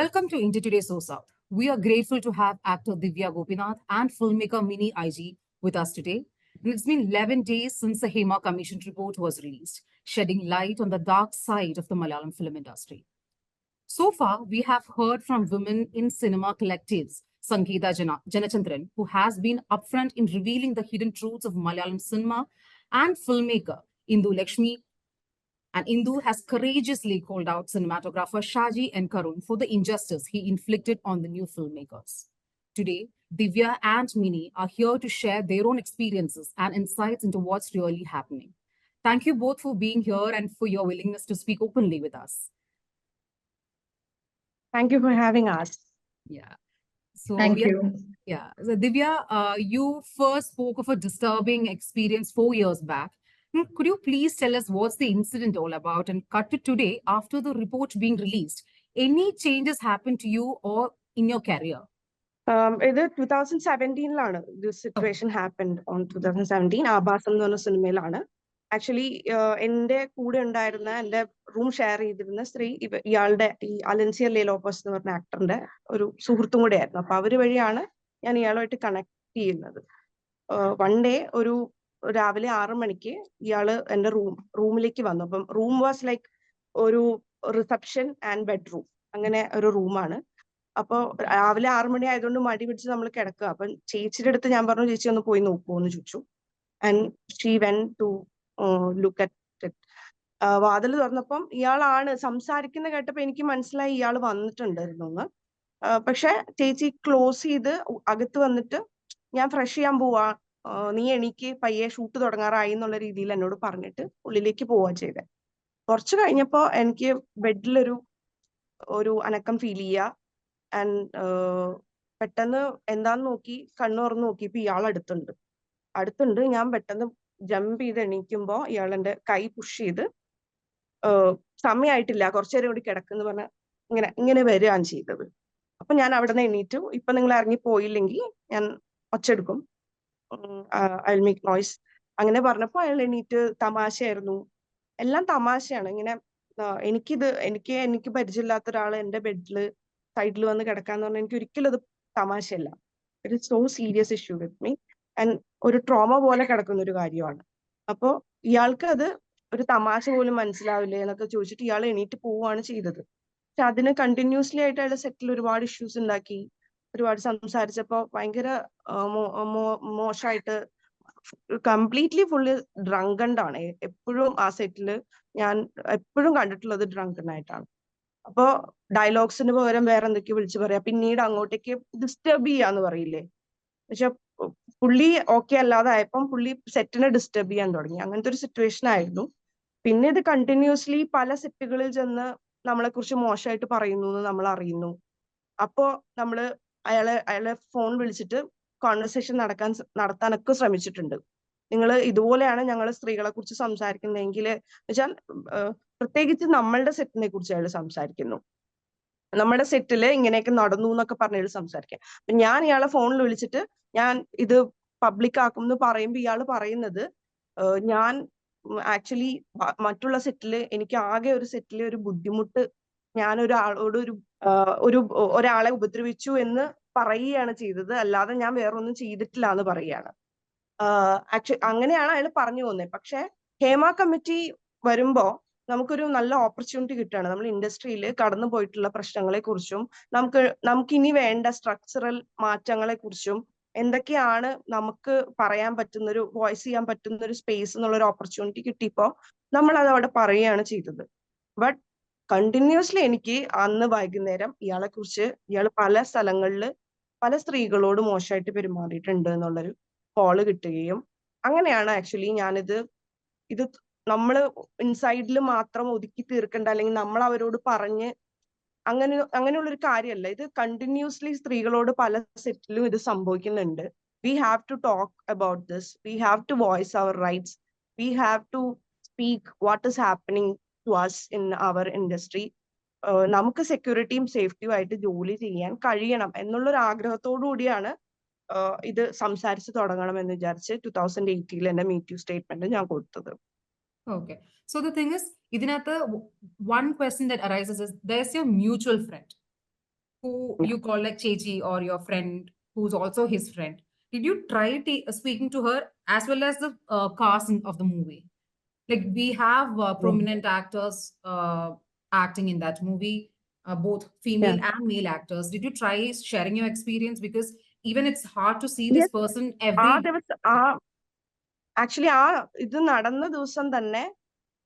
Welcome to India Today So South. We are grateful to have actor Divya Gopinath and filmmaker Mini IG with us today. And it's been 11 days since the Hema Commission report was released, shedding light on the dark side of the Malayalam film industry. So far, we have heard from women in cinema collectives, Sangeeta Janachandran, who has been upfront in revealing the hidden truths of Malayalam cinema, and filmmaker Indu Lakshmi. And Indu has courageously called out cinematographer Shaji and Karun for the injustice he inflicted on the new filmmakers. Today, Divya and Mini are here to share their own experiences and insights into what's really happening. Thank you both for being here and for your willingness to speak openly with us. Thank you for having us. Yeah. So, Thank you. Yeah. So, Divya, you first spoke of a disturbing experience 4 years back. Could you please tell us what's the incident all about, and cut to today after the report being released? Any changes happened to you or in your career? ഇത് 2017 this situation happened on 2017. ആഭാസം എന്ന് പറഞ്ഞ സിനിമയിലാണ്. Actually എന്റെ കൂടെ ഉണ്ടായിരുന്ന എന്റെ room share ചെയ്തിരുന്ന സ്ത്രീ ഇയാളുടെ ഈ അലൻസിയ ലേലോപ്പസ് എന്ന് പറഞ്ഞ ആക്ടറിന്റെ ഒരു സുഹൃത്തും കൂടെ ആയിരുന്നു. അപ്പൊ അവര് വഴിയാണ് ഞാൻ ഇയാളുമായിട്ട് കണക്ട് ചെയ്യുന്നത്. വൺ ഡേ ഒരു രാവിലെ 6 മണിക്ക് ഇയാള് എന്റെ റൂമിലേക്ക് വന്നു. അപ്പം റൂം വാസ് ലൈക്ക് ഒരു റിസപ്ഷൻ ആൻഡ് ബെഡ്റൂം, അങ്ങനെ ഒരു റൂമാണ്. അപ്പൊ രാവിലെ 6 മണി ആയതുകൊണ്ട് മടി പിടിച്ച് നമ്മൾ കിടക്കുക. അപ്പൊ ചേച്ചിയുടെ അടുത്ത് ഞാൻ പറഞ്ഞു, ചേച്ചി ഒന്ന് പോയി നോക്കുമോ എന്ന് ചോദിച്ചു. And she went to look at it. വാതിൽ തുറന്നപ്പം ഇയാളാണ് സംസാരിക്കുന്ന കേട്ടപ്പോ എനിക്ക് മനസ്സിലായി ഇയാൾ വന്നിട്ടുണ്ടായിരുന്നു എന്ന്. പക്ഷെ ചേച്ചി ക്ലോസ് ചെയ്ത് അകത്ത് വന്നിട്ട് ഞാൻ ഫ്രഷ് ചെയ്യാൻ പോവാ, നീ എണീക്ക്, പയ്യെ ഷൂട്ട് തുടങ്ങാറായി എന്നുള്ള രീതിയിൽ എന്നോട് പറഞ്ഞിട്ട് ഉള്ളിലേക്ക് പോവാ ചെയ്തേ. കുറച്ച് കഴിഞ്ഞപ്പോ എനിക്ക് ബെഡിലൊരു അനക്കം ഫീൽ ചെയ്യുക. ആൻഡ് പെട്ടെന്ന് എന്താന്ന് നോക്കി കണ്ണു തുറന്ന് നോക്കിയപ്പോ ഇയാൾ അടുത്തുണ്ട്. ഞാൻ പെട്ടെന്ന് ജമ്പ് ചെയ്ത് എണീക്കുമ്പോ ഇയാൾ എന്റെ കൈ പുഷ് ചെയ്ത് സമയമായിട്ടില്ല, കുറച്ചു നേരം കൂടി കിടക്കുന്നു പറഞ്ഞ ഇങ്ങനെ വരികയാണ് ചെയ്തത്. അപ്പൊ ഞാൻ അവിടെ നിന്ന് എണീറ്റു. ഇപ്പൊ നിങ്ങൾ ഇറങ്ങി പോയില്ലെങ്കിൽ ഞാൻ ഒച്ചെടുക്കും, ഐ വിൽ മേക്ക് നോയ്സ്. അങ്ങനെ പറഞ്ഞപ്പോ അയാൾ എണീറ്റ്. തമാശയായിരുന്നു, എല്ലാം തമാശയാണ്. ഇങ്ങനെ എനിക്ക് പരിചയമില്ലാത്ത ഒരാൾ എന്റെ ബെഡില് സൈഡിൽ വന്ന് കിടക്കാന്ന് പറഞ്ഞാൽ എനിക്ക് ഒരിക്കലും അത് തമാശയല്ല. It is so serious issue with me and ഒരു ട്രോമ പോലെ കിടക്കുന്ന ഒരു കാര്യമാണ്. അപ്പോ ഇയാൾക്ക് അത് ഒരു തമാശ പോലും മനസ്സിലാവില്ലേ എന്നൊക്കെ ചോദിച്ചിട്ട് ഇയാൾ എണീറ്റ് പോവുകയാണ് ചെയ്തത്. പക്ഷെ അതിന് കണ്ടിന്യൂസ്ലി ആയിട്ട് അയാൾ സെറ്റിൽ ഒരുപാട് ഇഷ്യൂസ് ഉണ്ടാക്കി. ഒരുപാട് സംസാരിച്ചപ്പോ ഭയങ്കര മോശമായിട്ട്, കംപ്ലീറ്റ്ലി ഫുള്ള് ഡ്രങ്കണ്ടാണ്. എപ്പോഴും ആ സെറ്റില് ഞാൻ എപ്പോഴും കണ്ടിട്ടുള്ളത് ഡ്രങ്കനായിട്ടാണ്. അപ്പോ ഡയലോഗ്സിന് പകരം വേറെ എന്തൊക്കെയോ വിളിച്ചു പറയാ, പിന്നീട് അങ്ങോട്ടേക്ക് ഡിസ്റ്റർബ് ചെയ്യാന്ന് പറയില്ലേ. പക്ഷെ പുള്ളി ഓക്കെ അല്ലാതായപ്പം പുള്ളി സെറ്റിനെ ഡിസ്റ്റർബ് ചെയ്യാൻ തുടങ്ങി. അങ്ങനത്തെ ഒരു സിറ്റുവേഷൻ ആയിരുന്നു. പിന്നെ ഇത് കണ്ടിന്യൂസ്ലി പല സെറ്റുകളിൽ ചെന്ന് നമ്മളെ കുറിച്ച് മോശമായിട്ട് പറയുന്നു എന്ന് നമ്മൾ അറിയുന്നു. അപ്പോ നമ്മള് അയാളെ ഫോൺ വിളിച്ചിട്ട് കോൺവെർസേഷൻ നടത്താനൊക്കെ ശ്രമിച്ചിട്ടുണ്ട്. നിങ്ങൾ ഇതുപോലെയാണ് ഞങ്ങൾ സ്ത്രീകളെ കുറിച്ച് സംസാരിക്കുന്നതെങ്കിൽ, വെച്ചാൽ പ്രത്യേകിച്ച് നമ്മളുടെ സെറ്റിനെ കുറിച്ച് അയാൾ സംസാരിക്കുന്നു, നമ്മുടെ സെറ്റില് ഇങ്ങനെയൊക്കെ നടന്നു എന്നൊക്കെ പറഞ്ഞ് സംസാരിക്കാം. അപ്പൊ ഞാൻ ഇയാളെ ഫോണിൽ വിളിച്ചിട്ട് ഞാൻ ഇത് പബ്ലിക് ആക്കും എന്ന് പറയുമ്പോൾ ഇയാൾ പറയുന്നത്, ഞാൻ ആക്ച്വലി മറ്റുള്ള സെറ്റില് എനിക്ക് ആകെ ഒരു സെറ്റിലെ ഒരു ബുദ്ധിമുട്ട്, ഞാൻ ഒരാളെ ഉപദ്രവിച്ചു എന്ന് പറയുകയാണ് ചെയ്തത്, അല്ലാതെ ഞാൻ വേറൊന്നും ചെയ്തിട്ടില്ല എന്ന് പറയുകയാണ്. അങ്ങനെയാണ് അയാൾ പറഞ്ഞു പോകുന്നത്. പക്ഷെ ഹേമ കമ്മിറ്റി വരുമ്പോ നമുക്കൊരു നല്ല ഓപ്പർച്യൂണിറ്റി കിട്ടുകയാണ്. നമ്മൾ ഇൻഡസ്ട്രിയിൽ കടന്നു പോയിട്ടുള്ള പ്രശ്നങ്ങളെ കുറിച്ചും നമുക്ക് ഇനി വേണ്ട സ്ട്രക്ചറൽ മാറ്റങ്ങളെ കുറിച്ചും എന്തൊക്കെയാണ് നമുക്ക് പറയാൻ പറ്റുന്ന ഒരു വോയിസ് ചെയ്യാൻ പറ്റുന്ന ഒരു സ്പേസ് എന്നുള്ളൊരു ഓപ്പർച്യൂണിറ്റി കിട്ടിയപ്പോ നമ്മൾ അത് അവിടെ പറയുകയാണ് ചെയ്തത്. ബട്ട് കണ്ടിന്യൂസ്ലി എനിക്ക് അന്ന് വൈകുന്നേരം ഇയാൾ പല സ്ഥലങ്ങളിൽ പല സ്ത്രീകളോട് മോശമായിട്ട് പെരുമാറിയിട്ടുണ്ട് എന്നുള്ളൊരു കോള് കിട്ടുകയും, അങ്ങനെയാണ് ആക്ച്വലി ഇത് നമ്മള് ഇൻസൈഡിൽ മാത്രം ഒതുക്കി തീർക്കേണ്ട, അല്ലെങ്കിൽ നമ്മൾ അവരോട് പറഞ്ഞ് അങ്ങനെയുള്ളൊരു കാര്യമല്ല. ഇത് കണ്ടിന്യൂസ്ലി സ്ത്രീകളോട് പല സെറ്റിലും ഇത് സംഭവിക്കുന്നുണ്ട്. We have to talk about this, we have to voice our rights, we have to speak what is happening to us in our industry. നമുക്ക് സെക്യൂരിറ്റിയും സേഫ്റ്റിയും ആയിട്ട് ജോലി ചെയ്യാൻ കഴിയണം എന്നുള്ളൊരു ആഗ്രഹത്തോടു കൂടിയാണ് ഇത് സംസാരിച്ച് തുടങ്ങണമെന്ന് വിചാരിച്ച് 2018 എന്റെ മീറ്റ് യു സ്റ്റേറ്റ്മെന്റ് ഞാൻ കൊടുത്തത്. Okay. So the thing is, one question that arises is, there's your mutual friend. who you call like Chechi or your friend, who's also his friend, did you try speaking to her as well as the cast of the movie? Like we have prominent actors acting in that movie, both female and male actors. Did you try sharing your experience? Because even it's hard to see this Yes, person ആ every day. ദിവസം actually ഇത് നടന്ന ദിവസം തന്നെ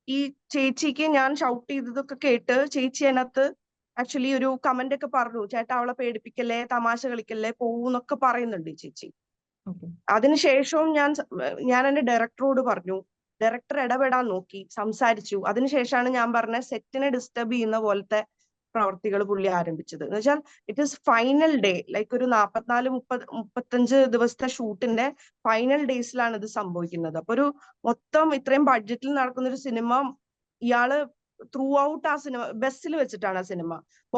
ഈ ചേച്ചിക്ക് ഞാൻ shout ചെയ്തതൊക്കെ കേട്ട് ചേച്ചി അതിനകത്ത് ആക്ച്വലി ഒരു കമന്റ് ഒക്കെ പറഞ്ഞു, ചേട്ടാ അവളെ പേടിപ്പിക്കല്ലേ, തമാശ കളിക്കല്ലേ, പോവൂന്നൊക്കെ പറയുന്നുണ്ട് ഈ ചേച്ചി. Okay. അതിനുശേഷവും ഞാൻ എന്റെ ഡയറക്ടറോട് പറഞ്ഞു, ഡയറക്ടർ ഇടപെടാൻ നോക്കി, സംസാരിച്ചു. അതിനുശേഷമാണ് ഞാൻ പറഞ്ഞ സെറ്റിനെ ഡിസ്റ്റർബ് ചെയ്യുന്ന പോലത്തെ പ്രവർത്തികൾ പുള്ളി ആരംഭിച്ചത്. എന്ന് വെച്ചാൽ it is final day, like ഒരു 44-35 ദിവസത്തെ ഷൂട്ടിന്റെ ഫൈനൽ ഡേയ്സിലാണ് ഇത് സംഭവിക്കുന്നത്. അപ്പൊ ഒരു മൊത്തം ഇത്രയും ബഡ്ജറ്റിൽ നടക്കുന്ന ഒരു സിനിമ ഇയാള് ത്രൂ ഔട്ട് ആ സിനിമ ബസ്സിൽ വെച്ചിട്ടാണ് ആ സിനിമ.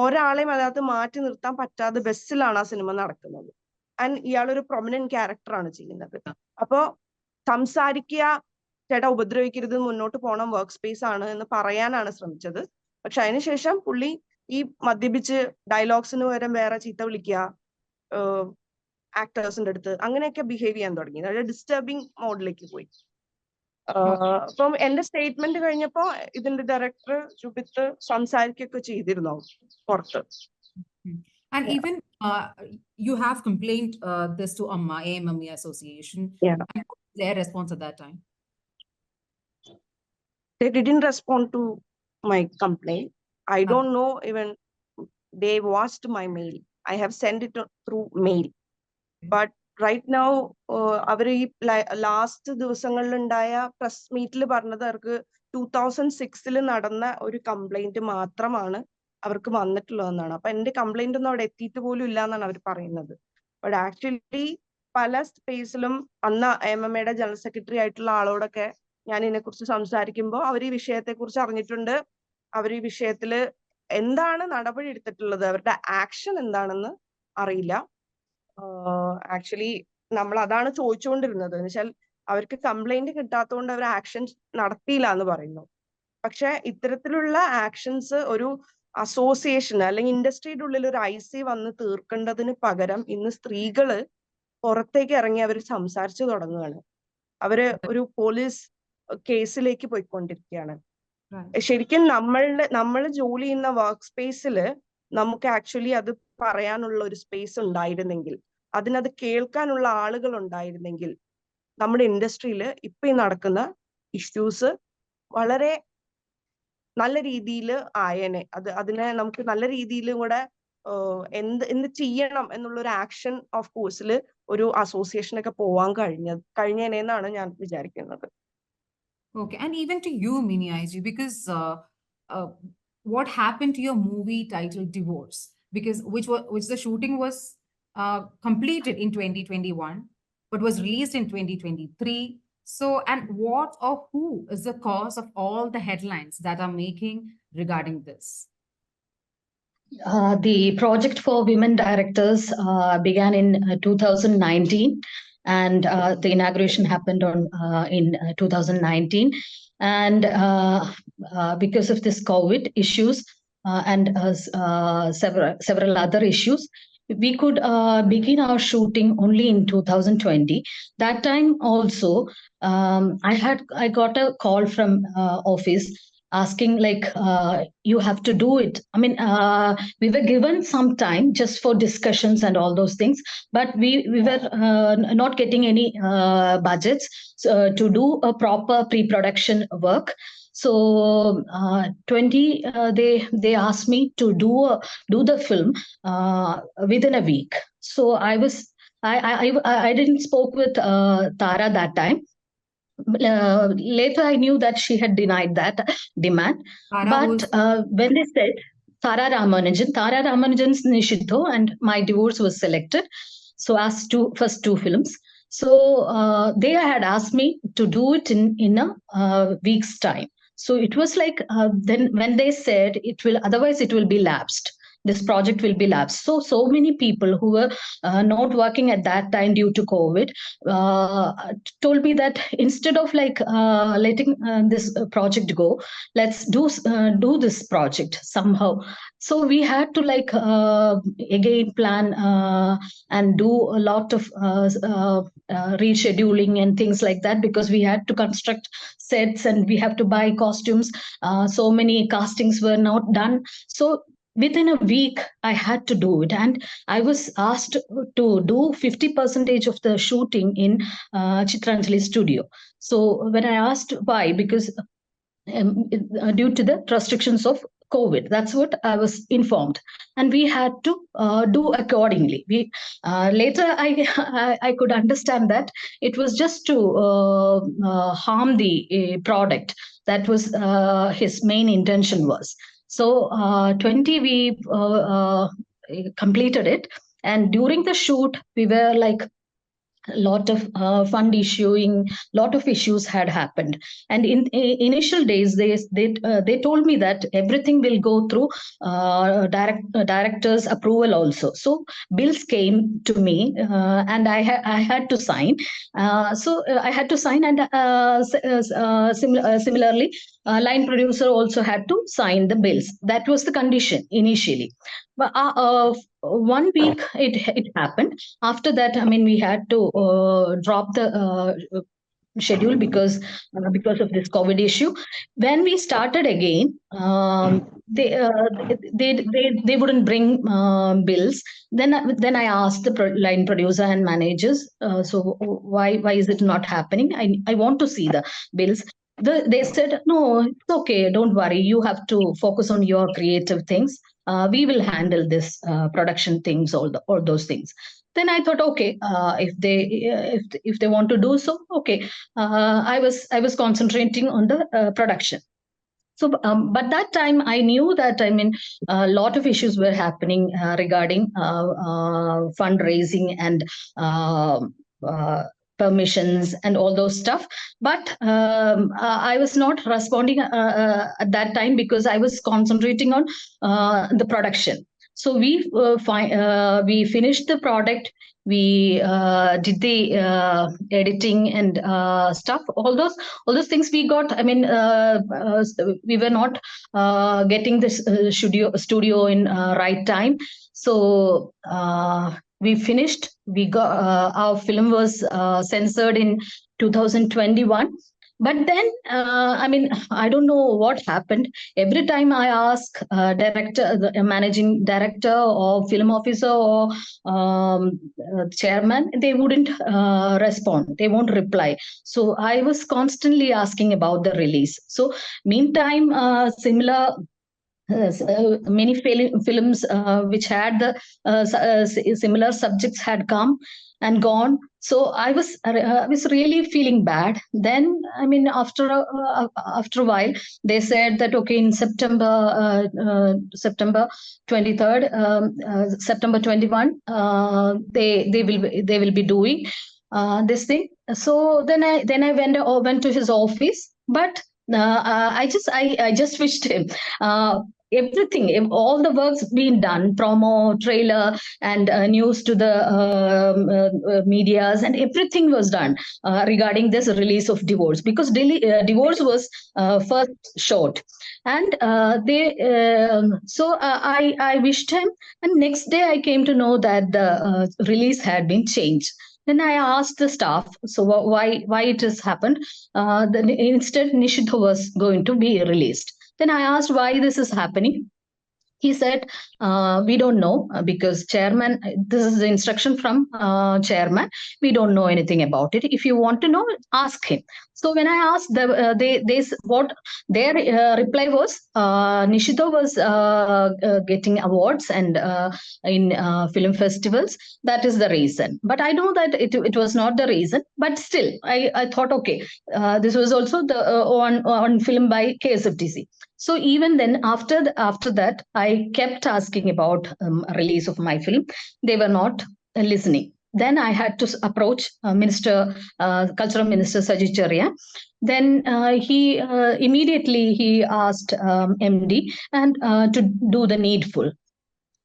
ഒരാളെയും അതിനകത്ത് മാറ്റി നിർത്താൻ പറ്റാതെ ബസ്സിലാണ് ആ സിനിമ നടക്കുന്നത്. ആൻഡ് ഇയാളൊരു പ്രൊമിനന്റ് ക്യാരക്ടറാണ് ചെയ്യുന്നത്. അപ്പോ സംസാരിക്കുക, ചേട്ടാ ഉപദ്രവിക്കരുത്, മുന്നോട്ട് പോകണം, വർക്ക് സ്പേസ് ആണ് എന്ന് പറയാനാണ് ശ്രമിച്ചത്. പക്ഷെ അതിനുശേഷം പുള്ളി ഈ മദ്യപിച്ച് ഡയലോഗ്സിന് പകരം വേറെ ചീത്ത വിളിക്കുക, ആക്ടേഴ്സിന്റെ അടുത്ത് അങ്ങനെയൊക്കെ ബിഹേവ് ചെയ്യാൻ തുടങ്ങി. അതായത് ഡിസ്റ്റർബിങ് മോഡിലേക്ക് പോയി. അപ്പം എന്റെ സ്റ്റേറ്റ്മെന്റ് കഴിഞ്ഞപ്പോ ഇതിന്റെ ഡയറക്ടർ ജുബിത്ത് സംസാരിക്കുകയൊക്കെ ചെയ്തിരുന്നു പുറത്ത്. And even you have complained this to AMMA, AMME Association. Yeah. And what was their response at that time? They didn't respond to my complaint. I don't know even they watched my mail. I have sent it through mail. But right now, അവർ ഈ last ദിവസങ്ങളിൽ ഉണ്ടായ press മീറ്റിൽ പറഞ്ഞത് അവർക്ക് 2006 നടന്ന ഒരു complaint മാത്രമാണ് അവർക്ക് വന്നിട്ടുള്ളതെന്നാണ്. അപ്പൊ എന്റെ കംപ്ലൈന്റ് ഒന്നും അവിടെ എത്തിയിട്ട് പോലും ഇല്ല എന്നാണ് അവർ പറയുന്നത്. ബട്ട് ആക്ച്വലി പല സ്പേസിലും അന്ന് AMMയുടെ ജനറൽ സെക്രട്ടറി ആയിട്ടുള്ള ആളോടൊക്കെ ഞാൻ ഇതിനെക്കുറിച്ച് സംസാരിക്കുമ്പോൾ അവർ ഈ വിഷയത്തെ കുറിച്ച് അറിഞ്ഞിട്ടുണ്ട്. അവർ ഈ വിഷയത്തില് എന്താണ് നടപടി എടുത്തിട്ടുള്ളത്, അവരുടെ ആക്ഷൻ എന്താണെന്ന് അറിയില്ല. ആക്ച്വലി നമ്മൾ അതാണ് ചോദിച്ചുകൊണ്ടിരുന്നത്. എന്ന് വെച്ചാൽ അവർക്ക് കംപ്ലൈന്റ് കിട്ടാത്തതുകൊണ്ട് അവർ ആക്ഷൻ നടത്തിയില്ല എന്ന് പറയുന്നു. പക്ഷെ ഇത്തരത്തിലുള്ള ആക്ഷൻസ് ഒരു അസോസിയേഷൻ അല്ലെങ്കിൽ ഇൻഡസ്ട്രിയുടെ ഉള്ളിൽ ഒരു IC വന്ന് തീർക്കേണ്ടതിന് പകരം ഇന്ന് സ്ത്രീകള് പുറത്തേക്ക് ഇറങ്ങി അവർ സംസാരിച്ചു തുടങ്ങുകയാണ്. അവര് ഒരു പോലീസ് കേസിലേക്ക് പോയിക്കൊണ്ടിരിക്കുകയാണ്. ശരിക്കും നമ്മൾ ജോലി ചെയ്യുന്ന വർക്ക് സ്പേസിൽ നമുക്ക് ആക്ച്വലി അത് പറയാനുള്ള ഒരു സ്പേസ് ഉണ്ടായിരുന്നെങ്കിൽ, അതിനത് കേൾക്കാനുള്ള ആളുകൾ ഉണ്ടായിരുന്നെങ്കിൽ, നമ്മുടെ ഇൻഡസ്ട്രിയിൽ ഇപ്പൊ ഈ നടക്കുന്ന ഇഷ്യൂസ് വളരെ നല്ല രീതിയിൽ ആയേനെ. അതിനെ നമുക്ക് നല്ല രീതിയിലും കൂടെ എന്ത് ചെയ്യണം എന്നുള്ള ഒരു ആക്ഷൻ ഓഫ് കോഴ്സിൽ ഒരു അസോസിയേഷനൊക്കെ പോവാൻ കഴിഞ്ഞേനെന്നാണ് ഞാൻ വിചാരിക്കുന്നത്. Okay, and even to you, Mini IG, because what happened to your movie titled Divorce? Because which the shooting was completed in 2021, but was released in 2023. So, and what or who is the cause of all the headlines that are making regarding this? The project for women directors began in 2019. And the inauguration happened in 2019, and because of this COVID issues and several other issues, we could begin our shooting only in 2020. That time also, I got a call from office asking like, you have to do it. I mean, we were given some time just for discussions and all those things, but we were not getting any budgets to do a proper pre-production work. So they asked me to do the film within a week. So I didn't spoke with Tara that time. Later I knew that she had denied that demand. But when they said Tara Ramanujan's Nishidho and My Divorce was selected, so as first two films. So they had asked me to do it in a week's time. So it was like then when they said otherwise it will be lapsed. this project will be lapsed. So many people who were not working at that time due to COVID told me that instead of letting this project go, let's do this project somehow. So we had to again plan and do a lot of rescheduling and things like that, because we had to construct sets and we have to buy costumes. So many castings were not done. So within a week, I had to do it. And I was asked to do 50% of the shooting in Chitranjali studio. So when I asked why, because due to the restrictions of COVID, that's what I was informed, and we had to do accordingly. We later I could understand that it was just to harm the product. That was his main intention was. So 20 we completed it, and during the shoot we were like a lot of fund issuing, lot of issues had happened. And in initial days, they told me that everything will go through director's approval also. So bills came to me, and I had to sign. So I had to sign, and similarly, line producer also had to sign the bills. That was the condition initially. But 1 week it happened. After that, I mean, we had to drop the schedule because of this COVID issue. When we started again, they wouldn't bring bills. Then I asked the line producer and managers, so why is it not happening? I want to see the bills. They said, no, it's okay, don't worry, you have to focus on your creative things. We will handle this production things, all those things. Then I thought, okay, if they want to do so, okay. I was concentrating on the production. So, but that time I knew that, I mean, a lot of issues were happening regarding fundraising and permissions and all those stuff. But I was not responding at that time because I was concentrating on the production. So we finished the product. We did the editing and stuff. All those things we got. I mean, we were not getting this studio in right time. So we finished. We got our film was censored in 2021. But then, I mean, I don't know what happened. Every time I ask director, managing director or film officer or chairman, they wouldn't respond. They won't reply. So I was constantly asking about the release. So meantime, similar many films which had the similar subjects had come and gone. So I was really feeling bad. Then, I mean, after a while, they said that okay, in September 23rd, September 21, they will be doing this thing. So then I went to his office, but I just wished him everything, all the work's been done, promo, trailer, and news to the medias, and everything was done regarding this release of Divorce, because Divorce was first shot. And I wished him, and next day I came to know that the release had been changed. Then I asked the staff, so why it has happened? Instead, Nishidha was going to be released. Then I asked why this is happening. He said, we don't know, because chairman, this is the instruction from chairman. We don't know anything about it. If you want to know, ask him. So when I asked, what their reply was, Nishidha was getting awards and in film festivals. That is the reason. But I know that it was not the reason. But still, I thought, okay, this was also the on film by KSFDC. So even then, after that, I kept asking about release of my film. They were not listening. Then I had to approach Cultural Minister Saji Cherria. Then he immediately asked MD and to do the needful.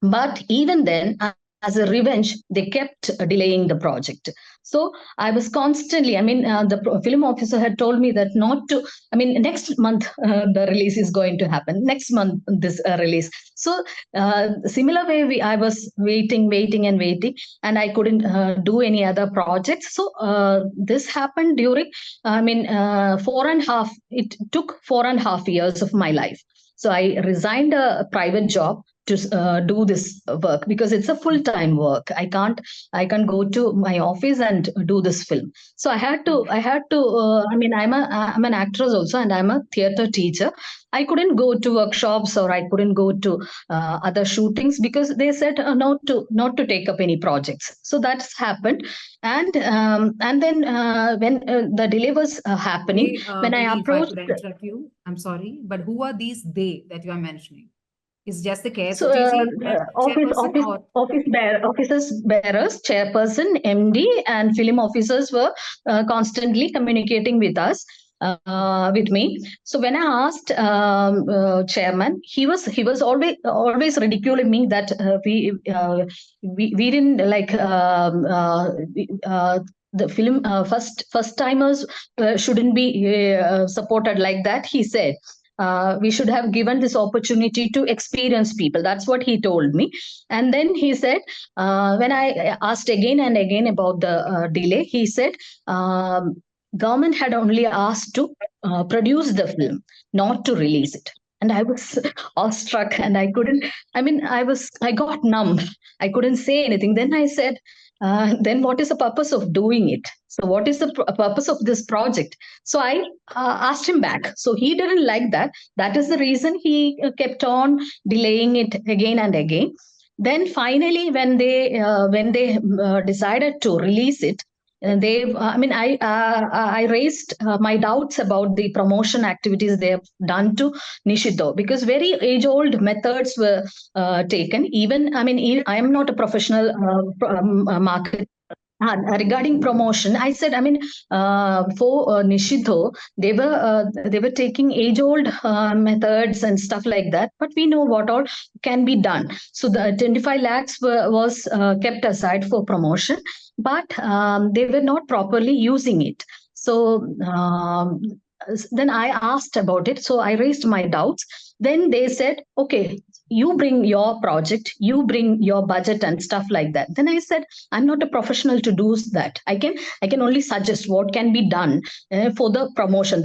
But even then, as a revenge, they kept delaying the project. So I was constantly, the film officer had told me that not to, next month the release is going to happen. Next month, this release. So similar way, I was waiting, and I couldn't do any other projects. So this happened during, it took 4.5 years of my life. So I resigned a private job to do this work because it's a full-time work. I can't go to my office and do this film. So I had to I'm an actress also, and I'm a theater teacher. I couldn't go to workshops, or I couldn't go to other shootings because they said not to take up any projects. So that's happened. And then when the delay was happening, when I approached, if I could interrupt you, I'm sorry, but who are these they that you are mentioning? Is just the so chairperson, officers bearers, chairperson, MD, and film officers were constantly communicating with us. With me. So when I asked chairman, he was always ridiculing me that we didn't like the film first timers shouldn't be supported like that. He said. We should have given this opportunity to experienced people. That's what he told me. And then he said, when I asked again and again about the delay, he said, government had only asked to produce the film, not to release it. And I was awestruck, and I got numb. I couldn't say anything. Then I said, then what is the purpose of doing it? So what is the purpose of this project? So I asked him back. So he didn't like that. That is the reason he kept on delaying it again and again. Then finally, when they decided to release it, I raised my doubts about the promotion activities they have done to Nishito, because very age-old methods were taken. Even, I am not a professional marketer. Regarding promotion, I said, for Nishito, they were taking age-old methods and stuff like that. But we know what all can be done. So the 25 lakhs was kept aside for promotion, but they were not properly using it. So then I asked about it. So I raised my doubts. Then they said, okay, you bring your project, you bring your budget and stuff like that. Then I said, I'm not a professional to do that. I can only suggest what can be done for the promotion.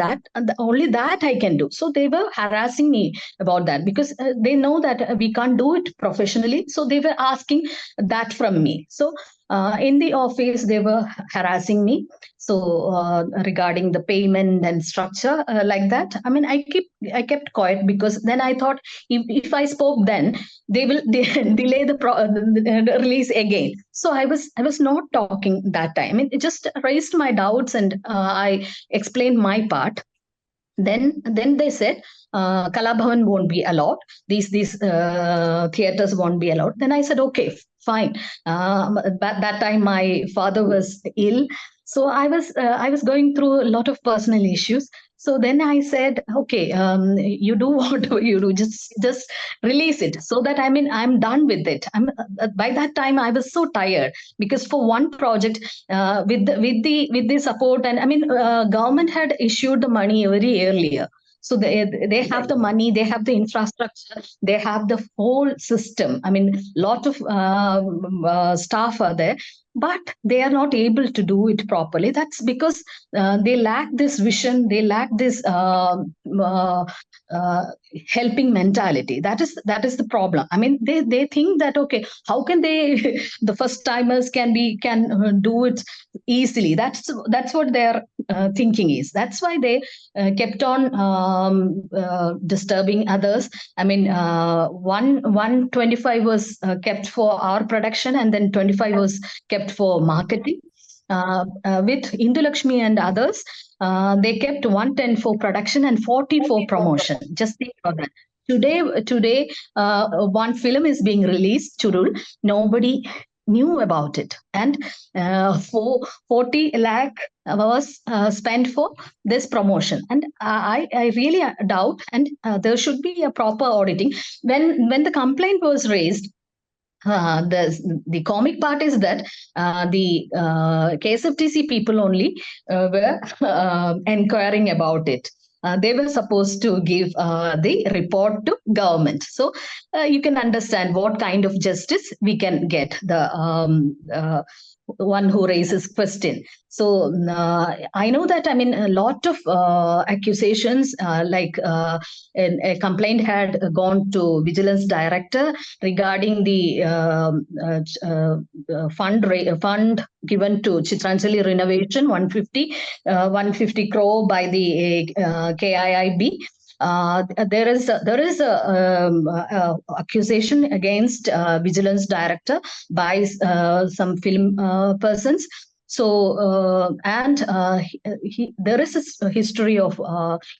Only that I can do. So they were harassing me about that because they know that we can't do it professionally. So they were asking that from me. So in the office, they were harassing me. So regarding the payment and structure like that, I kept quiet because then I thought if I spoke then, they will delay the release again. So I was not talking that time. It just raised my doubts, and I explained my part. Then they said Kalabhavan won't be allowed. These theaters won't be allowed. Then I said, okay, fine. That time my father was ill. So I was going through a lot of personal issues. So then I said, okay, you do whatever you do, just release it, so that I'm done with it. By that time I was so tired because for one project with the support, and government had issued the money very earlier. So they have the money, they have the infrastructure, they have the whole system. Lot of staff are there, but they are not able to do it properly. That's because they lack this vision, they lack this helping mentality. That is the problem. They think that, okay, how can they the first timers can do it easily. That's what their thinking is. That's why they kept on disturbing others. 125 was kept for our production, and then 25 was kept for marketing. With Indulakshmi and others, they kept 110 for production and 40 for promotion. Just think about that. Today, one film is being released, Churul. Nobody knew about it, and 40 lakh was spent for this promotion. And I really doubt, and there should be a proper auditing. When the complaint was raised, the comic part is that the KSFTC people only were inquiring about it. They were supposed to give the report to government. So you can understand what kind of justice we can get. The one who raises question. So I know that, I mean, a lot of accusations, like a complaint had gone to vigilance director regarding the fund given to Chitranjali renovation, 150 crore by the KIIB. There is a accusation against vigilance director by some film persons. So there is a history of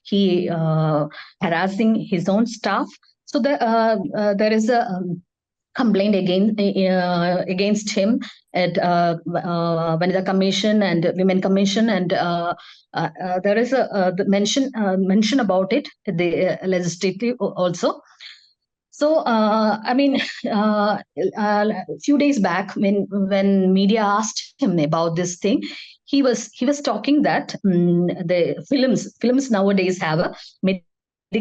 he harassing his own staff. So there is a complaint against him at Vanida Commission and Women Commission, and there is a mention about it at the legislative also. So I mean, a few days back, when media asked him about this thing, he was talking that the films nowadays have a middle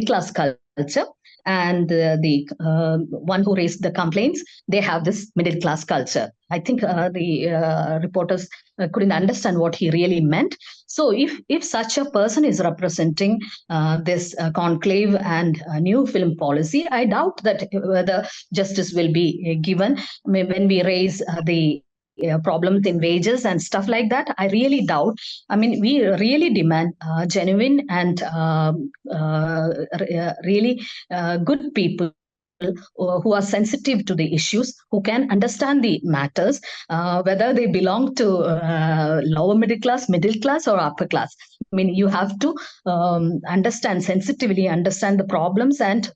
class culture, and the one who raised the complaints, they have this middle class culture. I think the reporters couldn't understand what he really meant. So if such a person is representing this conclave and new film policy, I doubt that whether justice will be given. I mean, when we raise the problems in wages and stuff like that, I really doubt. I mean, we really demand genuine and really good people who are sensitive to the issues, who can understand the matters, whether they belong to lower middle class, or upper class. I mean, you have to understand sensitively, understand the problems, and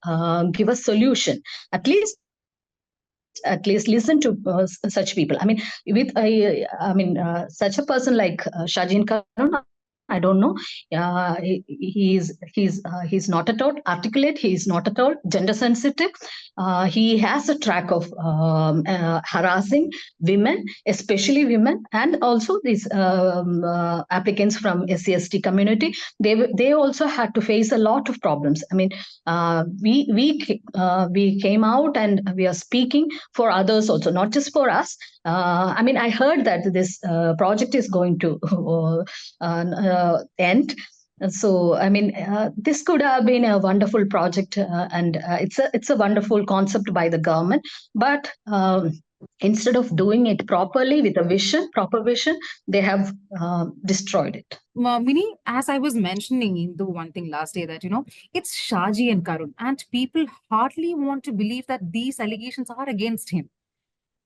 give a solution. At least listen to such people. I mean, such a person like Shaji Karun, I don't know. He's not at all articulate. He's not at all gender sensitive. He has a track of harassing women, especially women, and also these applicants from SC/ST community. They also had to face a lot of problems. I mean, we came out and we are speaking for others also, not just for us. I mean, I heard that this project is going to end. So, I mean, this could have been a wonderful project, and it's a wonderful concept by the government. But instead of doing it properly with a proper vision, they have destroyed it. Mini, as I was mentioning the one thing last day, that, it's Shaji and Karun, and people hardly want to believe that these allegations are against him.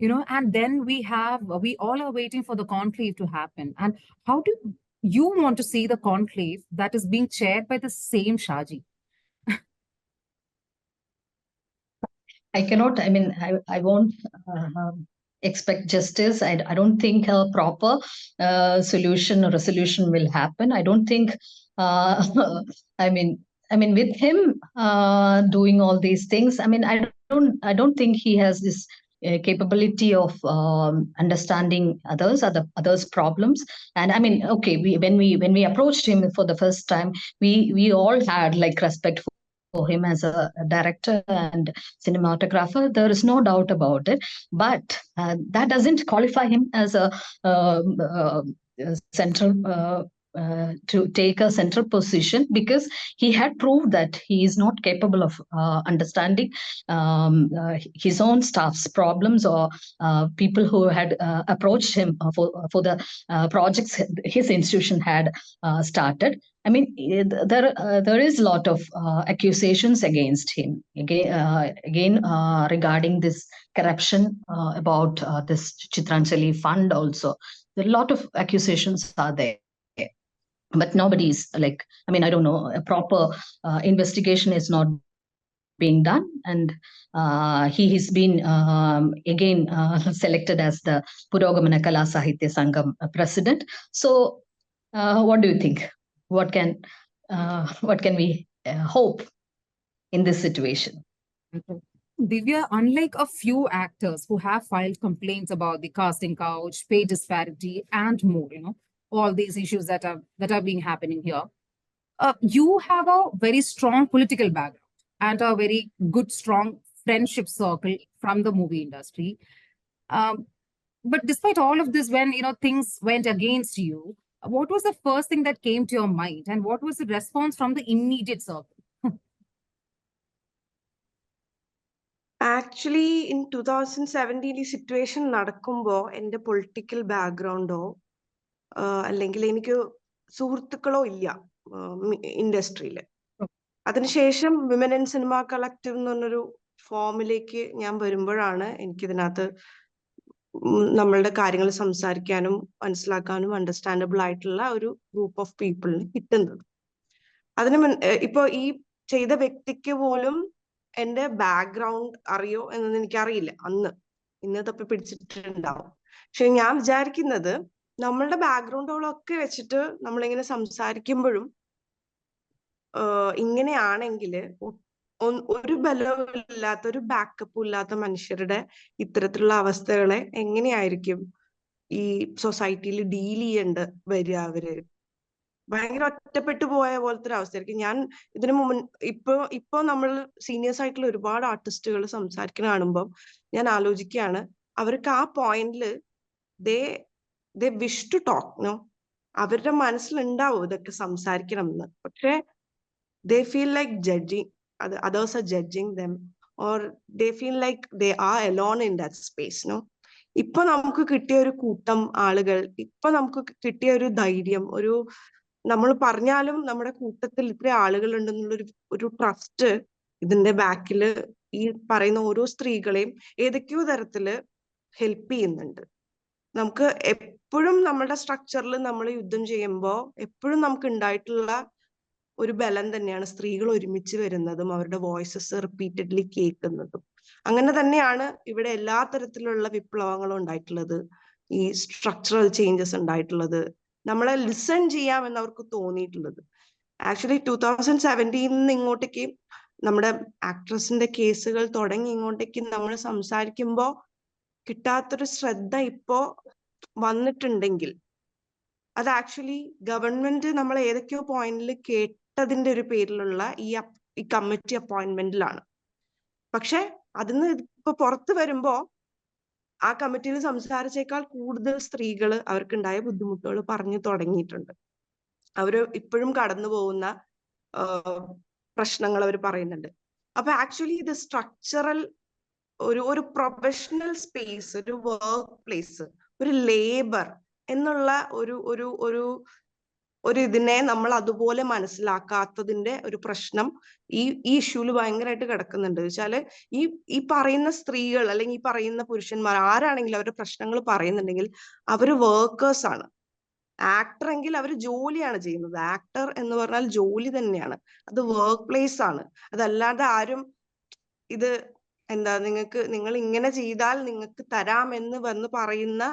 And then we all are waiting for the conclave to happen. And how do you want to see the conclave that is being chaired by the same Shaji? I cannot, I mean, I won't expect justice. I don't think a proper solution or resolution will happen. I don't think, I mean, with him doing all these things, I mean, I don't think he has this capability of understanding others' problems. And I mean, okay, when we approached him for the first time, we all had like respect for him as a director and cinematographer. There is no doubt about it. But that doesn't qualify him as a central to take a central position, because he had proved that he is not capable of understanding his own staff's problems, or people who had approached him for the projects his institution had started. I mean, there is a lot of accusations against him again regarding this corruption about this Chitranjali fund also. A lot of accusations are there. But nobody's like, I mean, I don't know, a proper investigation is not being done. And he has been again selected as the Purogamana Kala Sahitya Sangam president. So what do you think? What can we hope in this situation? Divya, unlike a few actors who have filed complaints about the casting couch, pay disparity, and more, all these issues that are being happening here, you have a very strong political background and a very good, strong friendship circle from the movie industry. Um, but despite all of this, when things went against you, what was the first thing that came to your mind, and what was the response from the immediate circle? Actually in 2017 ഈ situation നടക്കുമ്പോ എന്റെ political ബാക്ക്ഗ്രൗണ്ടോ അല്ലെങ്കിൽ എനിക്ക് സുഹൃത്തുക്കളോ ഇല്ല ഇൻഡസ്ട്രിയില്. അതിനുശേഷം women in cinema collective എന്ന് പറഞ്ഞൊരു ഫോമിലേക്ക് ഞാൻ വരുമ്പോഴാണ് എനിക്കിതിനകത്ത് നമ്മളുടെ കാര്യങ്ങൾ സംസാരിക്കാനും മനസ്സിലാക്കാനും അണ്ടർസ്റ്റാൻഡബിൾ ആയിട്ടുള്ള ഒരു ഗ്രൂപ്പ് ഓഫ് പീപ്പിളിന് കിട്ടുന്നത്. ഇപ്പൊ ഈ ചെയ്ത വ്യക്തിക്ക് പോലും എന്റെ ബാക്ക്ഗ്രൗണ്ട് അറിയോ എന്നൊന്നും എനിക്കറിയില്ല അന്ന്. ഇന്ന് തപ്പി പിടിച്ചിട്ടുണ്ടാവും. പക്ഷെ ഞാൻ വിചാരിക്കുന്നത് നമ്മളുടെ ബാക്ക്ഗ്രൗണ്ടുകളൊക്കെ വെച്ചിട്ട് നമ്മളിങ്ങനെ സംസാരിക്കുമ്പോഴും ഇങ്ങനെയാണെങ്കിൽ ഒരു ബലവും ഇല്ലാത്ത, ഒരു ബാക്കപ്പും ഇല്ലാത്ത മനുഷ്യരുടെ ഇത്തരത്തിലുള്ള അവസ്ഥകളെ എങ്ങനെയായിരിക്കും ഈ സൊസൈറ്റിയിൽ ഡീൽ ചെയ്യേണ്ട വരിക? അവര് ഭയങ്കര ഒറ്റപ്പെട്ടു പോയ പോലത്തെ ഒരു അവസ്ഥയായിരിക്കും. ഞാൻ ഇതിനു ഇപ്പൊ നമ്മൾ സീനിയേഴ്സ് ആയിട്ടുള്ള ഒരുപാട് ആർട്ടിസ്റ്റുകൾ സംസാരിക്കുന്ന കാണുമ്പോൾ ഞാൻ ആലോചിക്കുകയാണ്, അവർക്ക് ആ പോയിന്റില് ദേ വിഷ് ടു ടോക്ക്, നോ, അവരുടെ മനസ്സിലുണ്ടാവും ഇതൊക്കെ സംസാരിക്കണം എന്ന്. പക്ഷെ they feel like others are judging them, or they feel like they are alone in that space, no? ഇപ്പൊ നമുക്ക് കിട്ടിയ ഒരു കൂട്ടം ആളുകൾ, ഇപ്പൊ നമുക്ക് കിട്ടിയ ഒരു ധൈര്യം, നമ്മൾ പറഞ്ഞാലും നമ്മുടെ കൂട്ടത്തിൽ ഇത്ര ആളുകൾ ഉണ്ടെന്നുള്ളൊരു ഒരു ട്രസ്റ്റ് ഇതിന്റെ ബാക്കില് ഈ പറയുന്ന ഓരോ സ്ത്രീകളെയും ഏതൊക്കെയോ തരത്തില് ഹെൽപ്പ് ചെയ്യുന്നുണ്ട്. നമുക്ക് എപ്പോഴും നമ്മുടെ സ്ട്രക്ചറിൽ നമ്മൾ യുദ്ധം ചെയ്യുമ്പോൾ എപ്പോഴും നമുക്ക് ഉണ്ടായിട്ടുള്ള ഒരു ബലം തന്നെയാണ് സ്ത്രീകൾ ഒരുമിച്ച് വരുന്നതും അവരുടെ വോയിസസ് റിപ്പീറ്റഡ്ലി കേൾക്കുന്നതും. അങ്ങനെ തന്നെയാണ് ഇവിടെ എല്ലാ തരത്തിലുള്ള വിപ്ലവങ്ങളും ഉണ്ടായിട്ടുള്ളത്, ഈ സ്ട്രക്ചറൽ ചേഞ്ചസ് ഉണ്ടായിട്ടുള്ളത്, നമ്മളെ ലിസൺ ചെയ്യാമെന്ന് അവർക്ക് തോന്നിയിട്ടുള്ളത്. ആക്ച്വലി 2017 ഇങ്ങോട്ടേക്ക് നമ്മുടെ ആക്ട്രസിന്റെ കേസുകൾ തുടങ്ങി ഇങ്ങോട്ടേക്ക് നമ്മൾ സംസാരിക്കുമ്പോൾ കിട്ടാത്തൊരു ശ്രദ്ധ ഇപ്പോ വന്നിട്ടുണ്ടെങ്കിൽ അത് ആക്ച്വലി ഗവൺമെന്റ് നമ്മൾ ഏതൊക്കെയോ പോയിന്റിൽ കേട്ടതിന്റെ ഒരു പേരിലുള്ള ഈ കമ്മിറ്റി അപ്പോയിന്റ്മെന്റിലാണ്. പക്ഷെ അതിന്ന് ഇപ്പൊ പുറത്തു വരുമ്പോ ആ കമ്മിറ്റിയിൽ സംസാരിച്ചേക്കാൾ കൂടുതൽ സ്ത്രീകൾ അവർക്കുണ്ടായ ബുദ്ധിമുട്ടുകൾ പറഞ്ഞു തുടങ്ങിയിട്ടുണ്ട്. അവര് ഇപ്പോഴും കടന്നു പോകുന്ന പ്രശ്നങ്ങൾ അവർ പറയുന്നുണ്ട്. അപ്പൊ ആക്ച്വലി ഇത് സ്ട്രക്ചറൽ ഒരു പ്രൊഫഷണൽ സ്പേസ്, ഒരു വർക്ക് പ്ലേസ്, ഒരു ലേബർ എന്നുള്ള ഒരു ഇതിനെ നമ്മൾ അതുപോലെ മനസ്സിലാക്കാത്തതിന്റെ ഒരു പ്രശ്നം ഈ ഇഷ്യൂല് ഭയങ്കരമായിട്ട് കിടക്കുന്നുണ്ട്. വെച്ചാല് ഈ പറയുന്ന സ്ത്രീകൾ അല്ലെങ്കിൽ ഈ പറയുന്ന പുരുഷന്മാർ ആരാണെങ്കിലും അവരുടെ പ്രശ്നങ്ങൾ പറയുന്നുണ്ടെങ്കിൽ അവര് വർക്കേഴ്സ് ആണ്. ആക്ടർ എങ്കിൽ അവർ ജോലിയാണ് ചെയ്യുന്നത്. ആക്ടർ എന്ന് പറഞ്ഞാൽ ജോലി തന്നെയാണ്, അത് വർക്ക് പ്ലേസ് ആണ്. അതല്ലാതെ ആരും ഇത് നിങ്ങൾ ഇങ്ങനെ ചെയ്താൽ നിങ്ങൾക്ക് തരാമെന്ന് വന്ന് പറയുന്ന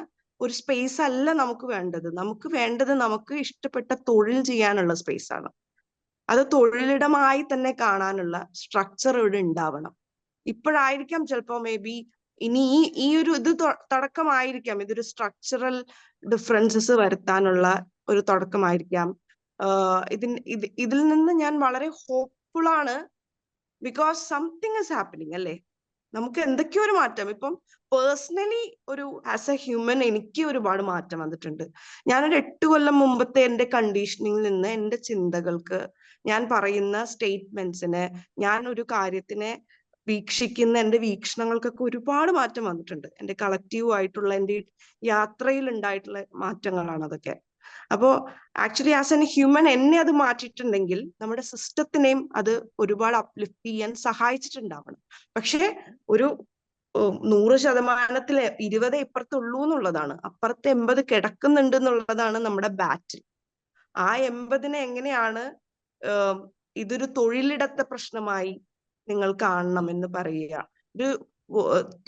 ഒരു സ്പേസ് അല്ല നമുക്ക് വേണ്ടത്. നമുക്ക് വേണ്ടത് നമുക്ക് ഇഷ്ടപ്പെട്ട തൊഴിൽ ചെയ്യാനുള്ള സ്പേസ് ആണ്. അത് തൊഴിലിടമായി തന്നെ കാണാനുള്ള സ്ട്രക്ചർ ഇവിടെ ഉണ്ടാവണം. ഇപ്പോഴായിരിക്കാം ചിലപ്പോ മേ ബി ഇനി ഈ ഒരു ഇത് തുടക്കമായിരിക്കാം, ഇതൊരു സ്ട്രക്ചറൽ ഡിഫറൻസസ് വരുത്താനുള്ള ഒരു തുടക്കമായിരിക്കാം. ഇതിൽ നിന്ന് ഞാൻ വളരെ ഹോപ്പ്ഫുൾ ആണ്. ബിക്കോസ് സംതിങ് ഇസ് ഹാപ്പനിങ് അല്ലേ? നമുക്ക് എന്തൊക്കെയോ ഒരു മാറ്റം ഇപ്പം പേഴ്സണലി ആസ് എ ഹ്യൂമൻ എനിക്ക് ഒരുപാട് മാറ്റം വന്നിട്ടുണ്ട്. ഞാനൊരു 8 കൊല്ലം മുമ്പത്തെ എന്റെ കണ്ടീഷനിങ്ങിൽ നിന്ന് എന്റെ ചിന്തകൾക്ക്, ഞാൻ പറയുന്ന സ്റ്റേറ്റ്മെന്റ്സിന്, ഞാൻ ഒരു കാര്യത്തിനെ വീക്ഷിക്കുന്ന എന്റെ വീക്ഷണങ്ങൾക്കൊക്കെ ഒരുപാട് മാറ്റം വന്നിട്ടുണ്ട്. എന്റെ കളക്റ്റീവായിട്ടുള്ള എന്റെ യാത്രയിൽ ഉണ്ടായിട്ടുള്ള മാറ്റങ്ങളാണ് അതൊക്കെ. അപ്പോ ആക്ച്വലി ആസ് എൻ ഹ്യൂമൻ എന്നെ അത് മാറ്റിയിട്ടുണ്ടെങ്കിൽ നമ്മുടെ സിസ്റ്റത്തിനെയും അത് ഒരുപാട് അപ്ലിഫ്റ്റ് ചെയ്യാൻ സഹായിച്ചിട്ടുണ്ടാവണം. പക്ഷെ ഒരു 100% 20 ഇപ്പുറത്തുള്ളൂ എന്നുള്ളതാണ്, അപ്പുറത്ത് 80 കിടക്കുന്നുണ്ട് എന്നുള്ളതാണ് നമ്മുടെ ബാറ്റിൽ. ആ 80-നെ എങ്ങനെയാണ് ഇതൊരു തൊഴിലിടത്തെ പ്രശ്നമായി നിങ്ങൾ കാണണം എന്ന് പറയുക. ഒരു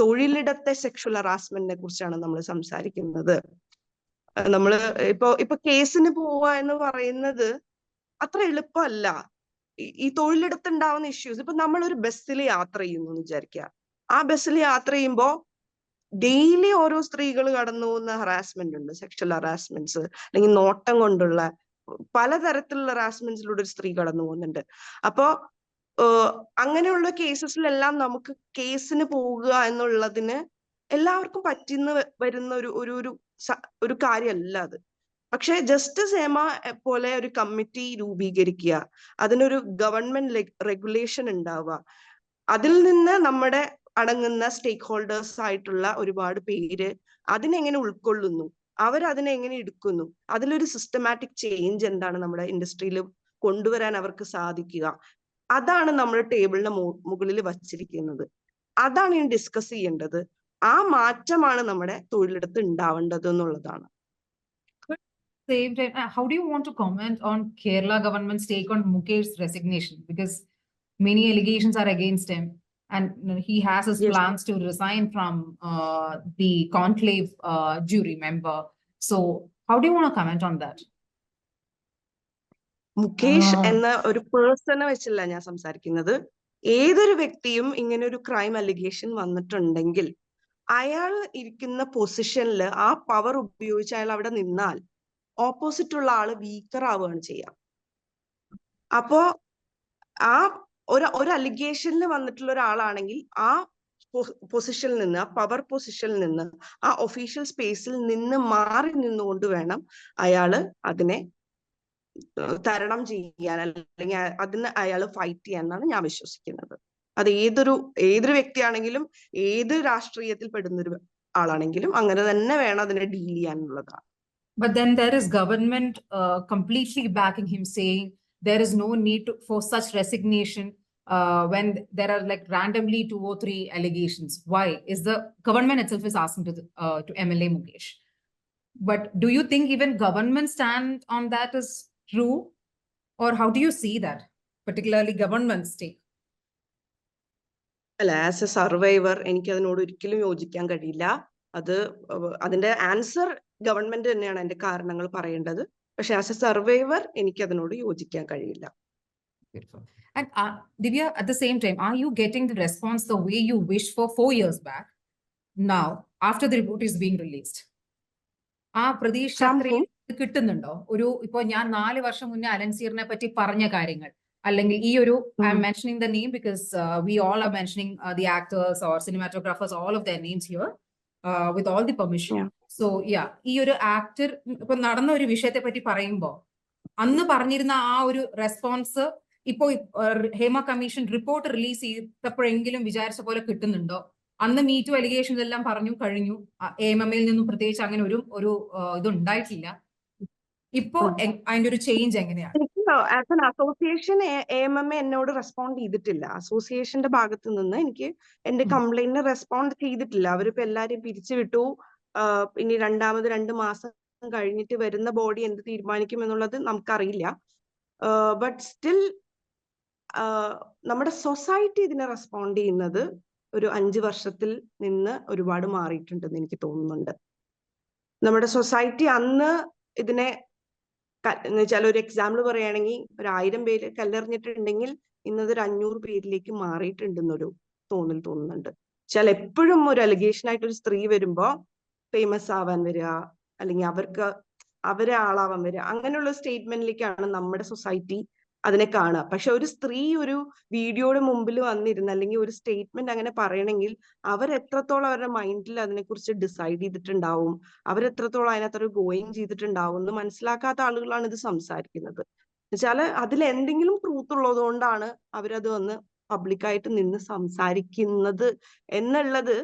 തൊഴിലിടത്തെ സെക്ഷൽ ഹറാസ്മെന്റിനെ കുറിച്ചാണ് നമ്മൾ സംസാരിക്കുന്നത്. നമ്മള് ഇപ്പൊ കേസിന് പോവുക എന്ന് പറയുന്നത് അത്ര എളുപ്പമല്ല. ഈ തൊഴിലിടത്തുണ്ടാവുന്ന ഇഷ്യൂസ്, ഇപ്പൊ നമ്മളൊരു ബസ്സിൽ യാത്ര ചെയ്യുന്നു എന്ന് വിചാരിക്കുക. ആ ബസ്സിൽ യാത്ര ചെയ്യുമ്പോ ഡെയിലി ഓരോ സ്ത്രീകൾ കടന്നു പോകുന്ന ഹറാസ്മെന്റ് ഉണ്ട്, സെക്ഷൽ ഹറാസ്മെന്റ്സ് അല്ലെങ്കിൽ നോട്ടം കൊണ്ടുള്ള പലതരത്തിലുള്ള ഹറാസ്മെന്റ്സിലൂടെ ഒരു സ്ത്രീ കടന്നു പോകുന്നുണ്ട്. അപ്പോ അങ്ങനെയുള്ള കേസസിലെല്ലാം നമുക്ക് കേസിന് പോകുക എന്നുള്ളതിന് എല്ലാവർക്കും പറ്റുന്ന വരുന്ന ഒരു കാര്യമല്ല അത്. പക്ഷെ ജസ്റ്റിസ് ഹേമ പോലെ ഒരു കമ്മിറ്റി രൂപീകരിക്കുക, അതിനൊരു ഗവൺമെന്റ് റെഗുലേഷൻ ഉണ്ടാവുക, അതിൽ നിന്ന് നമ്മുടെ അടങ്ങുന്ന സ്റ്റേക്ക് ഹോൾഡേഴ്സ് ആയിട്ടുള്ള ഒരുപാട് പേര് അതിനെങ്ങനെ ഉൾക്കൊള്ളുന്നു, അവരതിനെ എങ്ങനെ എടുക്കുന്നു, അതിലൊരു സിസ്റ്റമാറ്റിക് ചേഞ്ച് എന്താണ് നമ്മുടെ ഇൻഡസ്ട്രിയിൽ കൊണ്ടുവരാൻ അവർക്ക് സാധിക്കുക, അതാണ് നമ്മൾ ടേബിളിന് മുകളിൽ വച്ചിരിക്കുന്നത്. അതാണ് ഇനി ഡിസ്കസ് ചെയ്യേണ്ടത്. ആ മാറ്റമാണ് നമ്മുടെ തൊഴിലിടത്ത് ഉണ്ടാവേണ്ടത് എന്നുള്ളതാണ്. Same time, how do you want to comment on Kerala government's take on Mukesh's resignation? Because many allegations are against him, and he has his Yes. plans to resign from the conclave jury member. So, how do you want to comment on that? Mukesh എന്ന ഒരു പേഴ്സണെ വെച്ചല്ല ഞാൻ സംസാരിക്കുന്നത്. ഏതൊരു വ്യക്തിയും ഇങ്ങനെ ഒരു ക്രൈം അലിഗേഷൻ വന്നിട്ടുണ്ടെങ്കിൽ അയാൾ ഇരിക്കുന്ന പൊസിഷനിൽ ആ പവർ ഉപയോഗിച്ച് അയാൾ അവിടെ നിന്നാൽ ഓപ്പോസിറ്റ് ഉള്ള ആള് വീക്കർ ആവുകയാണ് ചെയ്യാം. അപ്പോ ആ ഒരു അലിഗേഷനിൽ വന്നിട്ടുള്ള ഒരാളാണെങ്കിൽ ആ പൊസിഷനിൽ നിന്ന്, ആ പവർ പൊസിഷനിൽ നിന്ന്, ആ ഒഫീഷ്യൽ സ്പേസിൽ നിന്ന് മാറി നിന്നുകൊണ്ട് വേണം അയാള് അതിനെ തരണം ചെയ്യാൻ, അല്ലെങ്കിൽ അതിന് അയാൾ ഫൈറ്റ് ചെയ്യാൻ എന്നാണ് ഞാൻ വിശ്വസിക്കുന്നത്. അത് ഏതൊരു വ്യക്തിയാണെങ്കിലും ഏത് രാഷ്ട്രീയത്തിൽ പെടുന്ന ഒരു ആളാണെങ്കിലും അങ്ങനെ തന്നെ വേണം അതിനെ deal ചെയ്യാനുള്ളതാണ്. But then there is government completely backing him, saying there is no need for such resignation when there are like randomly 2 or 3 allegations. Why is the government itself is asking to MLA Mukesh? But do you think even government stand on that is true, or how do you see that, particularly government's take? അല്ല, as A survivor എനിക്ക് അതിനോട് ഒരിക്കലും യോജിക്കാൻ കഴിയില്ല. അതിന്റെ answer government തന്നെയാണ് അതിന്റെ കാരണങ്ങൾ പറയേണ്ടത്. പക്ഷെ ആസ് എ സർവൈവർ എനിക്ക് അതിനോട് യോജിക്കാൻ കഴിയില്ല. And Divya, at the same time, are you getting the response the way you wished for 4 years back, now after the report is being released? ആ പ്രതീക്ഷ കിട്ടുന്നുണ്ടോ? ഇപ്പൊ ഞാൻ 4 വർഷം മുന്നേ അലൻസീറിനെ പറ്റി പറഞ്ഞ കാര്യങ്ങൾ, അല്ലെങ്കിൽ ഈ ഒരു I M mentioning the name because we all are mentioning the actors or cinematographers, all of their names here with all the permission. So ഈ ഒരു ആക്ടർ ഇപ്പൊ നടന്ന ഒരു വിഷയത്തെ പറ്റി പറയുമ്പോ അന്ന് പറഞ്ഞിരുന്ന ആ ഒരു റെസ്പോൺസ് ഇപ്പോ ഹേമ കമ്മീഷൻ റിപ്പോർട്ട് റിലീസ് ചെയ്തപ്പോഴെങ്കിലും വിചാരിച്ച പോലെ കിട്ടുന്നുണ്ടോ? അന്ന് മീറ്റു അലിഗേഷൻസ് എല്ലാം പറഞ്ഞു കഴിഞ്ഞു, AMMയിൽ നിന്നും പ്രത്യേകിച്ച് അങ്ങനെ ഒരു ഇതുണ്ടായിട്ടില്ല. ഇപ്പോ അതിന്റെ ഒരു ചേഞ്ച് എങ്ങനെയാണ്? ആസ് എൻ അസോസിയേഷൻ AMMA എന്നോട് റെസ്പോണ്ട് ചെയ്തിട്ടില്ല. അസോസിയേഷന്റെ ഭാഗത്ത് നിന്ന് എനിക്ക് എന്റെ കംപ്ലൈന്റിന് റെസ്പോണ്ട് ചെയ്തിട്ടില്ല. അവരിപ്പോ എല്ലാരെയും പിരിച്ചുവിട്ടു. ഇനി രണ്ടാമത് 2 മാസം കഴിഞ്ഞിട്ട് വരുന്ന ബോഡി എന്ത് തീരുമാനിക്കും എന്നുള്ളത് നമുക്കറിയില്ല. ബട്ട് സ്റ്റിൽ നമ്മുടെ സൊസൈറ്റി ഇതിനെ റെസ്പോണ്ട് ചെയ്യുന്നത് ഒരു 5 വർഷത്തിൽ നിന്ന് ഒരുപാട് മാറിയിട്ടുണ്ടെന്ന് എനിക്ക് തോന്നുന്നുണ്ട്. നമ്മുടെ സൊസൈറ്റി അന്ന് ഇതിനെ എന്ന് വെച്ചാൽ ഒരു എക്സാമ്പിൾ പറയുകയാണെങ്കിൽ 1000 പേര് കല്ലെറിഞ്ഞിട്ടുണ്ടെങ്കിൽ ഇന്നത് 500 പേരിലേക്ക് മാറിയിട്ടുണ്ടെന്നൊരു തോന്നുന്നുണ്ട്. വെച്ചാൽ എപ്പോഴും ഒരു അലിഗേഷൻ ആയിട്ട് ഒരു സ്ത്രീ വരുമ്പോ ഫേമസ് ആവാൻ വരിക, അല്ലെങ്കിൽ അവരെ ആളാവാൻ വരിക, അങ്ങനെയുള്ള സ്റ്റേറ്റ്മെന്റിലേക്കാണ് നമ്മുടെ സൊസൈറ്റി അതിനെ കാണുക. പക്ഷെ ഒരു സ്ത്രീ ഒരു വീഡിയോയുടെ മുമ്പിൽ വന്നിരുന്ന് അല്ലെങ്കിൽ ഒരു സ്റ്റേറ്റ്മെന്റ് അങ്ങനെ പറയണമെങ്കിൽ അവരെത്രത്തോളം അവരുടെ മൈൻഡിൽ അതിനെക്കുറിച്ച് ഡിസൈഡ് ചെയ്തിട്ടുണ്ടാവും, അവരെത്രത്തോളം അതിനകത്തൊരു ഗോയിങ് ചെയ്തിട്ടുണ്ടാവും എന്ന് മനസ്സിലാക്കാത്ത ആളുകളാണ് ഇത് സംസാരിക്കുന്നത്. എന്നുവെച്ചാല് അതിൽ എന്തെങ്കിലും ട്രൂത്ത് ഉള്ളത് കൊണ്ടാണ് അവരത് വന്ന് പബ്ലിക്കായിട്ട് നിന്ന് സംസാരിക്കുന്നത് എന്നുള്ളത്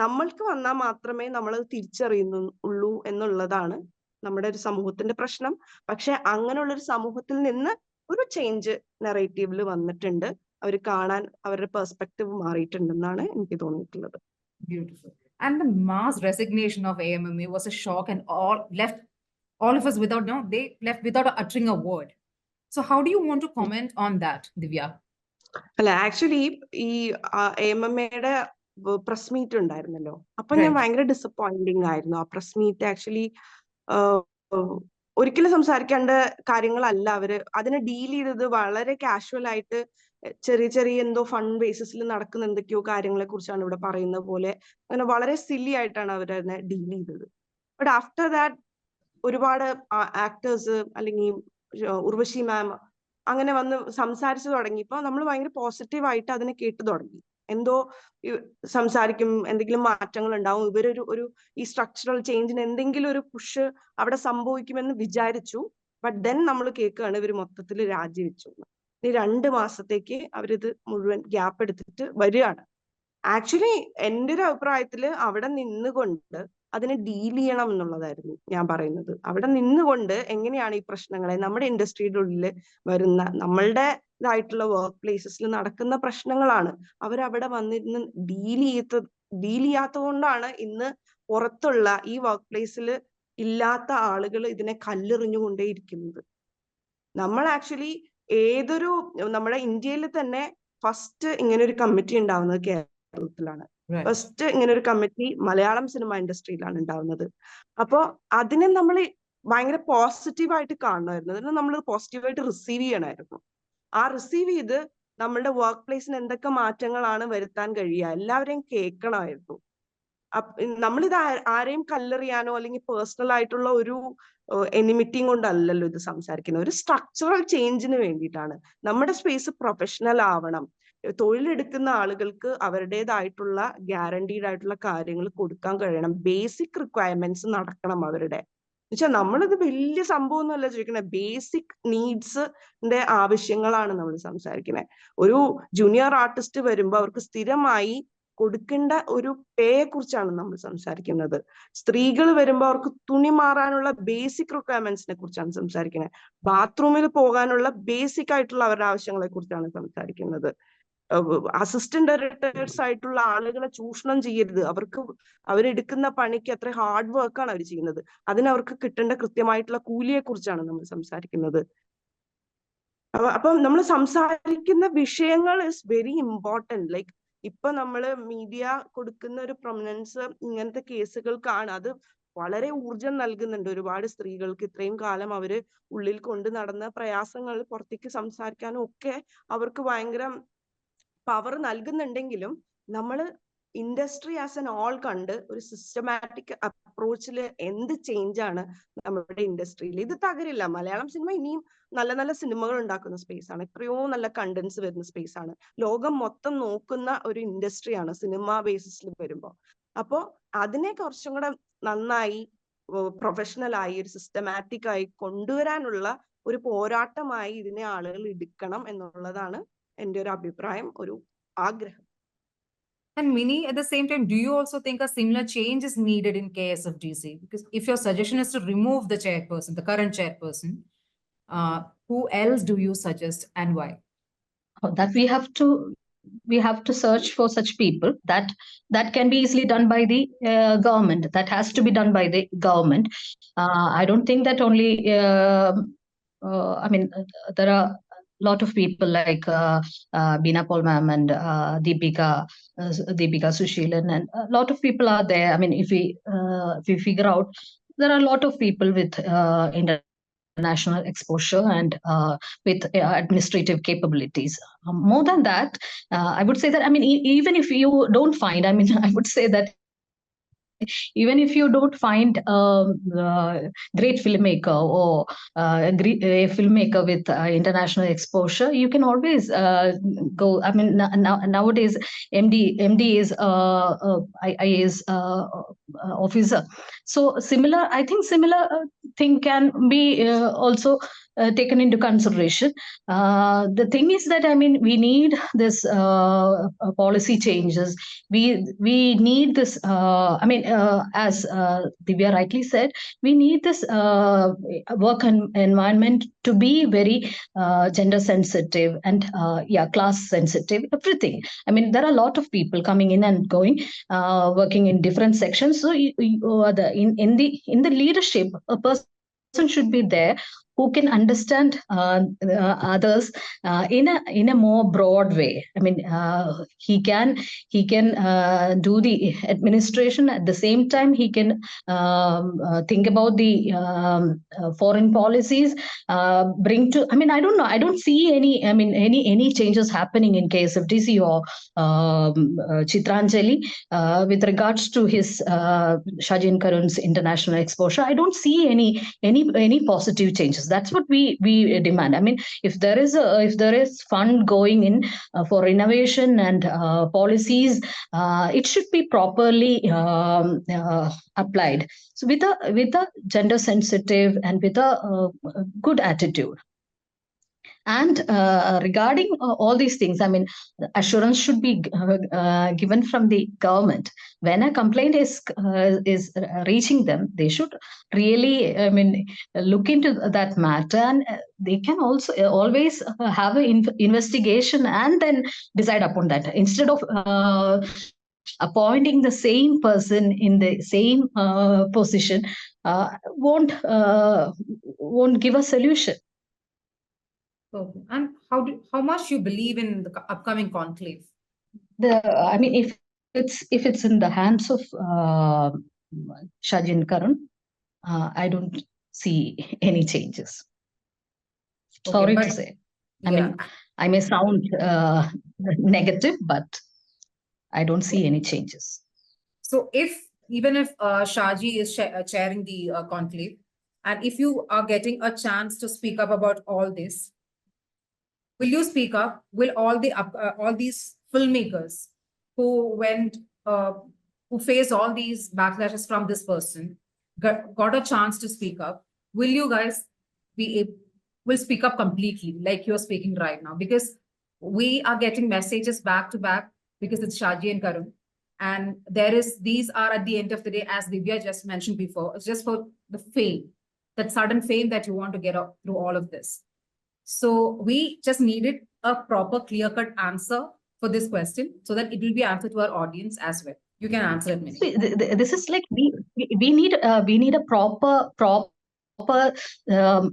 നമ്മൾക്ക് വന്നാൽ മാത്രമേ നമ്മളത് തിരിച്ചറിയുന്നുള്ളൂ എന്നുള്ളതാണ് നമ്മുടെ ഒരു സമൂഹത്തിന്റെ പ്രശ്നം. പക്ഷെ അങ്ങനെയുള്ള ഒരു സമൂഹത്തിൽ നിന്ന് ഒരു ചേഞ്ച് നെറേറ്റീവിൽ വന്നിട്ടുണ്ട്. അവർ കാണാൻ അവരുടെ പെർസ്പെക്റ്റീവ് മാറിയിട്ടുണ്ടെന്നാണ് എനിക്ക് തോന്നിയിട്ടുള്ളത്. Beautiful. And the mass resignation of AMMA was a shock, and all of us they left without uttering a word. So how do you want to comment on that, Divya? അല്ല, actually ഈ AMMAയുടെ press meet ഉണ്ടായിരുന്നല്ലോ, അപ്പൊ ഞാൻ ഭയങ്കര disappointing ആയിരുന്നു. ആ press meet actually ഒരിക്കലും സംസാരിക്കേണ്ട കാര്യങ്ങളല്ല അവര് അതിനെ ഡീൽ ചെയ്തത്. വളരെ കാഷ്വൽ ആയിട്ട് ചെറിയ ചെറിയ എന്തോ ഫണ്ട് ബേസിസിൽ നടക്കുന്ന എന്തൊക്കെയോ കാര്യങ്ങളെ കുറിച്ചാണ് ഇവിടെ പറയുന്ന പോലെ. അങ്ങനെ വളരെ സില്ലി ആയിട്ടാണ് അവരതിനെ ഡീൽ ചെയ്തത്. ബട്ട് ആഫ്റ്റർ ദാറ്റ് ഒരുപാട് ആക്ടേഴ്സ് അല്ലെങ്കിൽ ഉർവശി മാം അങ്ങനെ വന്ന് സംസാരിച്ചു തുടങ്ങിയപ്പോൾ നമ്മൾ ഭയങ്കര പോസിറ്റീവായിട്ട് അതിനെ കേട്ടു തുടങ്ങി. എന്തോ സംസാരിക്കും, എന്തെങ്കിലും മാറ്റങ്ങൾ ഉണ്ടാവും, ഇവരൊരു ഈ സ്ട്രക്ചറൽ ചേഞ്ചിന് എന്തെങ്കിലും ഒരു പുഷ് അവിടെ സംഭവിക്കുമെന്ന് വിചാരിച്ചു. ബട്ട് ദെൻ നമ്മൾ കേൾക്കുകയാണ് ഇവർ മൊത്തത്തിൽ രാജിവെച്ചു. ഈ 2 മാസത്തേക്ക് അവരിത് മുഴുവൻ ഗ്യാപ്പ് എടുത്തിട്ട് വരികയാണ്. ആക്ച്വലി എൻ്റെ ഒരു അഭിപ്രായത്തില് അവിടെ നിന്നുകൊണ്ട് അതിനെ ഡീൽ ചെയ്യണം എന്നുള്ളതായിരുന്നു ഞാൻ പറയുന്നത്. അവിടെ നിന്നുകൊണ്ട് എങ്ങനെയാണ് ഈ പ്രശ്നങ്ങളെ നമ്മുടെ ഇൻഡസ്ട്രിയുടെ ഉള്ളിൽ വരുന്ന നമ്മളുടേതായിട്ടുള്ള വർക്ക് പ്ലേസസിൽ നടക്കുന്ന പ്രശ്നങ്ങളാണ് അവരവിടെ വന്നിരുന്ന് ഡീൽ ചെയ്യാത്തതുകൊണ്ടാണ് ഇന്ന് പുറത്തുള്ള ഈ വർക്ക് പ്ലേസിൽ ഇല്ലാത്ത ആളുകൾ ഇതിനെ കല്ലെറിഞ്ഞുകൊണ്ടേയിരിക്കുന്നത്. നമ്മൾ ആക്ച്വലി നമ്മുടെ ഇന്ത്യയിൽ തന്നെ ഫസ്റ്റ് ഇങ്ങനെ ഒരു കമ്മിറ്റി ഉണ്ടാവുന്നത് കേരളത്തിലാണ്. ഫസ്റ്റ് ഇങ്ങനെ ഒരു കമ്മിറ്റി മലയാളം സിനിമ ഇൻഡസ്ട്രിയിലാണ് ഉണ്ടാവുന്നത്. അപ്പോ അതിനെ നമ്മൾ ഭയങ്കര പോസിറ്റീവായിട്ട് കാണണമായിരുന്നു. അതിനെ നമ്മൾ പോസിറ്റീവായിട്ട് റിസീവ് ചെയ്യണമായിരുന്നു. ആ റിസീവ് ചെയ്ത് നമ്മളുടെ വർക്ക് പ്ലേസിന് എന്തൊക്കെ മാറ്റങ്ങളാണ് വരുത്താൻ കഴിയുക എല്ലാവരെയും കേൾക്കണമായിരുന്നു. നമ്മളിത് ആരെയും കല്ലെറിയാനോ അല്ലെങ്കിൽ പേഴ്സണൽ ആയിട്ടുള്ള ഒരു എനിമിറ്റിയും കൊണ്ടല്ലല്ലോ ഇത് സംസാരിക്കുന്നത്. ഒരു സ്ട്രക്ചറൽ ചേഞ്ചിന് വേണ്ടിയിട്ടാണ്. നമ്മുടെ സ്പേസ് പ്രൊഫഷണൽ ആവണം. തൊഴിലെടുക്കുന്ന ആളുകൾക്ക് അവരുടേതായിട്ടുള്ള ഗ്യാരണ്ടീഡ് ആയിട്ടുള്ള കാര്യങ്ങൾ കൊടുക്കാൻ കഴിയണം. ബേസിക് റിക്വയർമെന്റ്സ് നടക്കണം അവരുടെ. എന്നുവെച്ചാൽ നമ്മളിത് വലിയ സംഭവമൊന്നുമല്ല ചോദിക്കണേ. ബേസിക് നീഡ്സിന്റെ ആവശ്യങ്ങളാണ് നമ്മൾ സംസാരിക്കുന്നത്. ഒരു ജൂനിയർ ആർട്ടിസ്റ്റ് വരുമ്പോൾ അവർക്ക് സ്ഥിരമായി കൊടുക്കേണ്ട ഒരു പേയെ കുറിച്ചാണ് നമ്മൾ സംസാരിക്കുന്നത്. സ്ത്രീകൾ വരുമ്പോൾ അവർക്ക് തുണി മാറാനുള്ള ബേസിക് റിക്വയർമെന്റ്സിനെ കുറിച്ചാണ് സംസാരിക്കുന്നത്. ബാത്റൂമിൽ പോകാനുള്ള ബേസിക് ആയിട്ടുള്ള അവരുടെ ആവശ്യങ്ങളെ കുറിച്ചാണ് സംസാരിക്കുന്നത്. അസിസ്റ്റന്റ് ഡയറക്ടേഴ്സ് ആയിട്ടുള്ള ആളുകളെ ചൂഷണം ചെയ്യരുത്. അവരെടുക്കുന്ന പണിക്ക് അത്ര ഹാർഡ് വർക്കാണ് അവർ ചെയ്യുന്നത്. അതിന് അവർക്ക് കിട്ടേണ്ട കൃത്യമായിട്ടുള്ള കൂലിയെ കുറിച്ചാണ് നമ്മൾ സംസാരിക്കുന്നത്. അപ്പം നമ്മൾ സംസാരിക്കുന്ന വിഷയങ്ങൾ ഇസ് വെരി ഇമ്പോർട്ടന്റ്. ലൈക്ക് ഇപ്പൊ നമ്മള് മീഡിയ കൊടുക്കുന്ന ഒരു പ്രൊമിനൻസ് ഇങ്ങനത്തെ കേസുകൾക്കാണ്. അത് വളരെ ഊർജം നൽകുന്നുണ്ട് ഒരുപാട് സ്ത്രീകൾക്ക്. ഇത്രയും കാലം അവര് ഉള്ളിൽ കൊണ്ട് നടന്ന പ്രയാസങ്ങൾ പുറത്തേക്ക് സംസാരിക്കാനും ഒക്കെ അവർക്ക് ഭയങ്കര പവർ നൽകുന്നുണ്ടെങ്കിലും നമ്മള് ഇൻഡസ്ട്രി ആസ് എൻ ഓൾ കണ്ട് ഒരു സിസ്റ്റമാറ്റിക് അപ്രോച്ചിൽ എന്ത് ചേഞ്ച് ആണ് നമ്മുടെ ഇൻഡസ്ട്രിയിൽ. ഇത് തകരില്ല. മലയാളം സിനിമ ഇനിയും നല്ല നല്ല സിനിമകൾ ഉണ്ടാക്കുന്ന സ്പേസ് ആണ്. എത്രയോ നല്ല കണ്ടന്റ്സ് വരുന്ന സ്പേസ് ആണ്. ലോകം മൊത്തം നോക്കുന്ന ഒരു ഇൻഡസ്ട്രിയാണ് സിനിമ ബേസിസിൽ വരുമ്പോൾ. അപ്പോ അതിനെ കുറച്ചും കൂടെ നന്നായി പ്രൊഫഷണൽ ആയി ഒരു സിസ്റ്റമാറ്റിക് ആയി കൊണ്ടുവരാനുള്ള ഒരു പോരാട്ടമായി ഇതിനെ ആളുകൾ എടുക്കണം എന്നുള്ളതാണ് എൻ്റെ ഒരു അഭിപ്രായം, ഒരു ആഗ്രഹം. And Mini, at the same time, do you also think a similar change is needed in KSFDC? Because if your suggestion is to remove the chairperson, the current chairperson, who else do you suggest and why? That we have to search for such people. That can be easily done by the government. That has to be done by the government. I don't think that only there are lot of people like Beena Paul ma'am and Deepika Sushilan, and a lot of people are there. I mean, if we figure out, there are a lot of people with international exposure and with administrative capabilities. More than that, I would say that, I mean, even if you don't find, I mean, I would say that even if you don't find a great filmmaker or a filmmaker with international exposure, you can always go. I mean, nowadays MD is IAS officer. So I think similar thing can be also taken into consideration. The thing is that, I mean, we need this policy changes. We need this. I mean, as Divya rightly said, we need this work environment to be very gender sensitive and class sensitive. Everything. I mean, there are a lot of people coming in and going, working in different sections. So in the leadership, a person should be there who can understand others in a more broad way. I mean, he can do the administration at the same time. He can think about the foreign policies. Bring to. I mean, I don't know. I don't see any. I mean, any changes happening in KSFDC or Chitranjali with regards to his Shaji Karun's international exposure. I don't see any positive changes. That's what we demand. I mean, if there is fund going in for innovation and policies, it should be properly applied. So with a gender sensitive and with a good attitude. And regarding all these things, I mean, assurance should be given from the government. When a complaint is reaching them, they should really, I mean, look into that matter, and they can also always have an investigation and then decide upon that, instead of appointing the same person in the same position. Won't give a solution. Okay. And how much you believe in the upcoming conclave? I mean, if it's in the hands of Shaji Karun, I don't see any changes. Okay, Sorry but to say. yeah. I mean, I may sound negative, but I don't see any changes. So even if Shaji is chairing the conclave, and if you are getting a chance to speak up about all this, will you speak up? Will all these filmmakers who faced all these backlashes from this person got a chance to speak up? Will you guys will speak up completely like you're speaking right now? Because we are getting messages back to back, because it's Shaji and Karun. And these are at the end of the day, as Divya just mentioned before, it's just for the fame, that sudden fame that you want to get up through all of this. So we just needed a proper clear-cut answer for this question so that it will be answered to our audience as well. You can answer it, Minnie. This is like we need a proper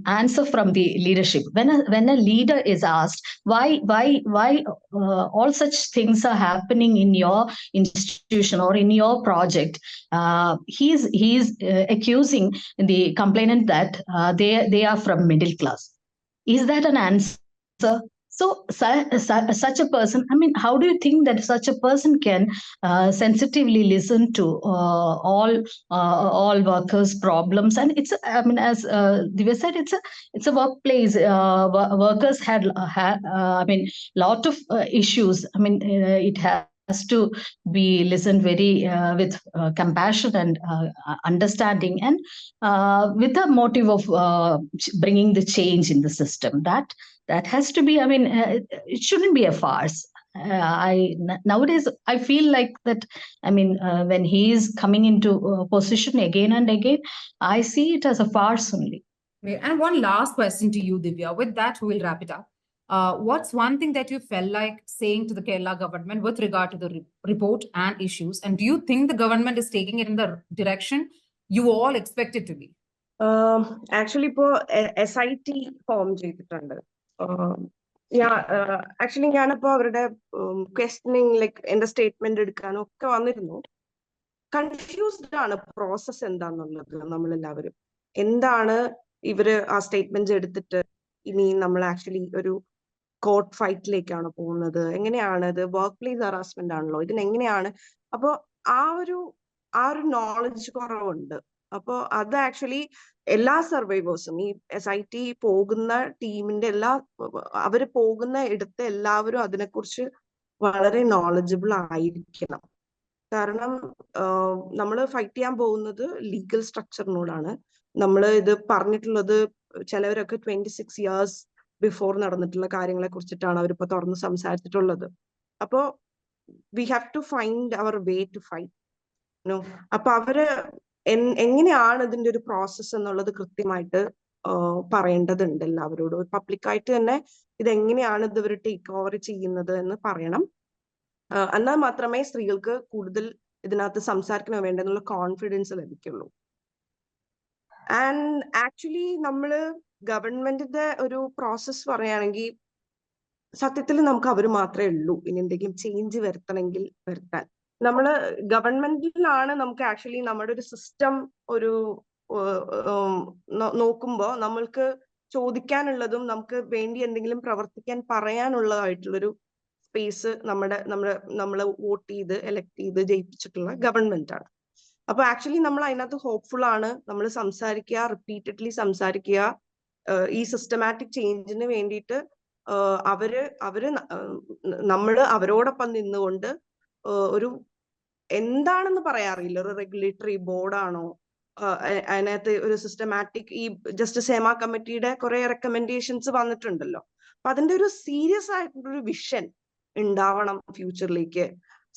answer from the leadership. When a leader is asked why all such things are happening in your institution or in your project, he's accusing the complainant that they are from middle class. Is that an answer? So such a person, I mean, how do you think that such a person can sensitively listen to all workers' problems? And it's, I mean, as Divya said, it's a workplace. Workers had I mean, lot of issues. I mean, it has to be listened very with compassion and understanding, and with the motive of bringing the change in the system. That has to be, I mean, it shouldn't be a farce. Nowadays, I feel like that, I mean, when he is coming into a position again and again, I see it as a farce only. And one last question to you, Divya. With that, we'll wrap it up. What's one thing that you felt like saying to the Kerala government with regard to the report and issues? And do you think the government is taking it in the direction you all expect it to be? Actually, SIT form ചെയ്തിട്ടുണ്ട്. Actually ഞാനിപ്പോ അവരുടെ questioning like എന്റെ statement എടുക്കാനും ഒക്കെ വന്നിരുന്നു. Confused ആണ് process എന്താന്നുള്ളത്. നമ്മളെല്ലാവരും എന്താണ് ഇവര് ആ സ്റ്റേറ്റ്മെന്റ് എടുത്തിട്ട് ഇനി നമ്മൾ ആക്ച്വലി ഒരു കോർട്ട് ഫൈറ്റിലേക്കാണ് പോകുന്നത്, എങ്ങനെയാണ് ഇത് വർക്ക് പ്ലേസ് ഹറാസ്മെന്റ് ആണല്ലോ, ഇതിനെങ്ങനെയാണ്? അപ്പൊ ആ ഒരു നോളജ് കുറവുണ്ട്. അപ്പൊ അത് ആക്ച്വലി എല്ലാ സർവൈവേഴ്സും ഈ SIT പോകുന്ന ടീമിന്റെ അവര് പോകുന്ന ഇടത്ത് എല്ലാവരും അതിനെക്കുറിച്ച് വളരെ നോളജബിൾ ആയിരിക്കണം. കാരണം നമ്മൾ ഫൈറ്റ് ചെയ്യാൻ പോകുന്നത് ലീഗൽ സ്ട്രക്ചറിനോടാണ്. നമ്മൾ ഇത് പറഞ്ഞിട്ടുള്ളത് ചിലവരൊക്കെ 26 years ബിഫോർ നടന്നിട്ടുള്ള കാര്യങ്ങളെ കുറിച്ചിട്ടാണ് അവരിപ്പോ തുറന്ന് സംസാരിച്ചിട്ടുള്ളത്. അപ്പോ we have to find our way to fight. അപ്പൊ അവര് എങ്ങനെയാണ് ഇതിന്റെ ഒരു പ്രോസസ് എന്നുള്ളത് കൃത്യമായിട്ട് പറയേണ്ടതുണ്ട് എല്ലാവരോടും. പബ്ലിക്കായിട്ട് തന്നെ ഇതെങ്ങനെയാണ് ഇവർ ടേക്ക് ഓവർ ചെയ്യുന്നത് എന്ന് പറയണം. എന്നാൽ മാത്രമേ സ്ത്രീകൾക്ക് കൂടുതൽ ഇതിനകത്ത് സംസാരിക്കണം വേണ്ടെന്നുള്ള കോൺഫിഡൻസ് ലഭിക്കുള്ളൂ. ആൻഡ് ആക്ച്വലി നമ്മള് ഗവൺമെന്റിന്റെ ഒരു പ്രോസസ് പറയുകയാണെങ്കിൽ സത്യത്തിൽ നമുക്ക് അവർ മാത്രമേ ഉള്ളൂ ഇനി എന്തെങ്കിലും ചേഞ്ച് വരുത്തണമെങ്കിൽ വരുത്താൻ. നമ്മള് ഗവൺമെന്റിലാണ് നമുക്ക് ആക്ച്വലി നമ്മുടെ ഒരു സിസ്റ്റം ഒരു നോക്കുമ്പോ നമ്മൾക്ക് ചോദിക്കാനുള്ളതും നമുക്ക് വേണ്ടി എന്തെങ്കിലും പ്രവർത്തിക്കാൻ പറയാനുള്ളതായിട്ടുള്ളൊരു സ്പേസ് നമ്മളെ വോട്ട് ചെയ്ത് എലക്ട് ചെയ്ത് ജയിപ്പിച്ചിട്ടുള്ള ഗവൺമെന്റ് ആണ്. അപ്പൊ ആക്ച്വലി നമ്മൾ അതിനകത്ത് ഹോപ്പ്ഫുൾ ആണ്. നമ്മൾ സംസാരിക്കുക, റിപ്പീറ്റഡ്ലി സംസാരിക്കുക, ഈ സിസ്റ്റമാറ്റിക് ചേഞ്ചിന് വേണ്ടിയിട്ട് നമ്മള് അവരോടൊപ്പം നിന്നുകൊണ്ട് ഒരു എന്താണെന്ന് പറയാറില്ല, ഒരു റെഗുലേറ്ററി ബോർഡാണോ, അതിനകത്ത് ഒരു സിസ്റ്റമാറ്റിക് ഈ ജസ്റ്റിസ് ഹേമ കമ്മിറ്റിയുടെ കുറെ റെക്കമെൻഡേഷൻസ് വന്നിട്ടുണ്ടല്ലോ. അപ്പൊ അതിന്റെ ഒരു സീരിയസ് ആയിട്ടുള്ളൊരു വിഷൻ ഉണ്ടാവണം ഫ്യൂച്ചറിലേക്ക്.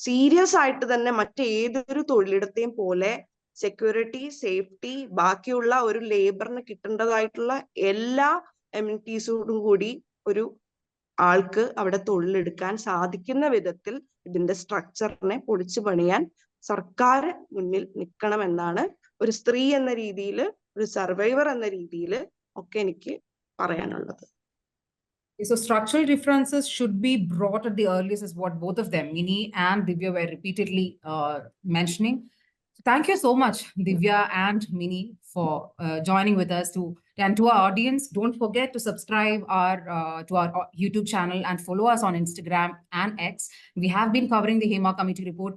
സീരിയസ് ആയിട്ട് തന്നെ മറ്റേതൊരു തൊഴിലിടത്തെയും പോലെ സെക്യൂരിറ്റി, സേഫ്റ്റി, ബാക്കിയുള്ള ഒരു ലേബറിന് കിട്ടേണ്ടതായിട്ടുള്ള എല്ലാ എമിനിറ്റീസോടും കൂടി ഒരു ആൾക്ക് അവിടെ തൊഴിലെടുക്കാൻ സാധിക്കുന്ന വിധത്തിൽ ഇതിന്റെ സ്ട്രക്ചറിനെ പൊളിച്ചു പണിയാൻ സർക്കാർ മുന്നിൽ നിൽക്കണമെന്നാണ് ഒരു സ്ത്രീ എന്ന രീതിയിൽ, ഒരു സർവൈവർ എന്ന രീതിയിൽ ഒക്കെ എനിക്ക് പറയാനുള്ളത്. So structural differences should be brought at the earliest, is what both of them, Mini and Divya, were repeatedly mentioning. So thank you so much, Divya and Mini, for joining with us. And to our audience, don't forget to subscribe to our YouTube channel and follow us on Instagram and X. We have been covering the Hema Committee report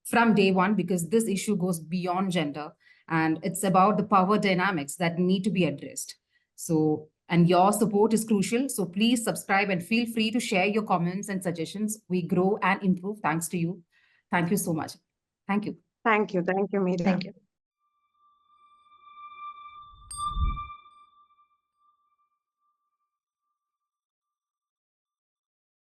from day one because this issue goes beyond gender and it's about the power dynamics that need to be addressed. So, and your support is crucial. So please subscribe and feel free to share your comments and suggestions. We grow and improve thanks to you. Thank you so much. Thank you. Thank you, Meera. Thank you.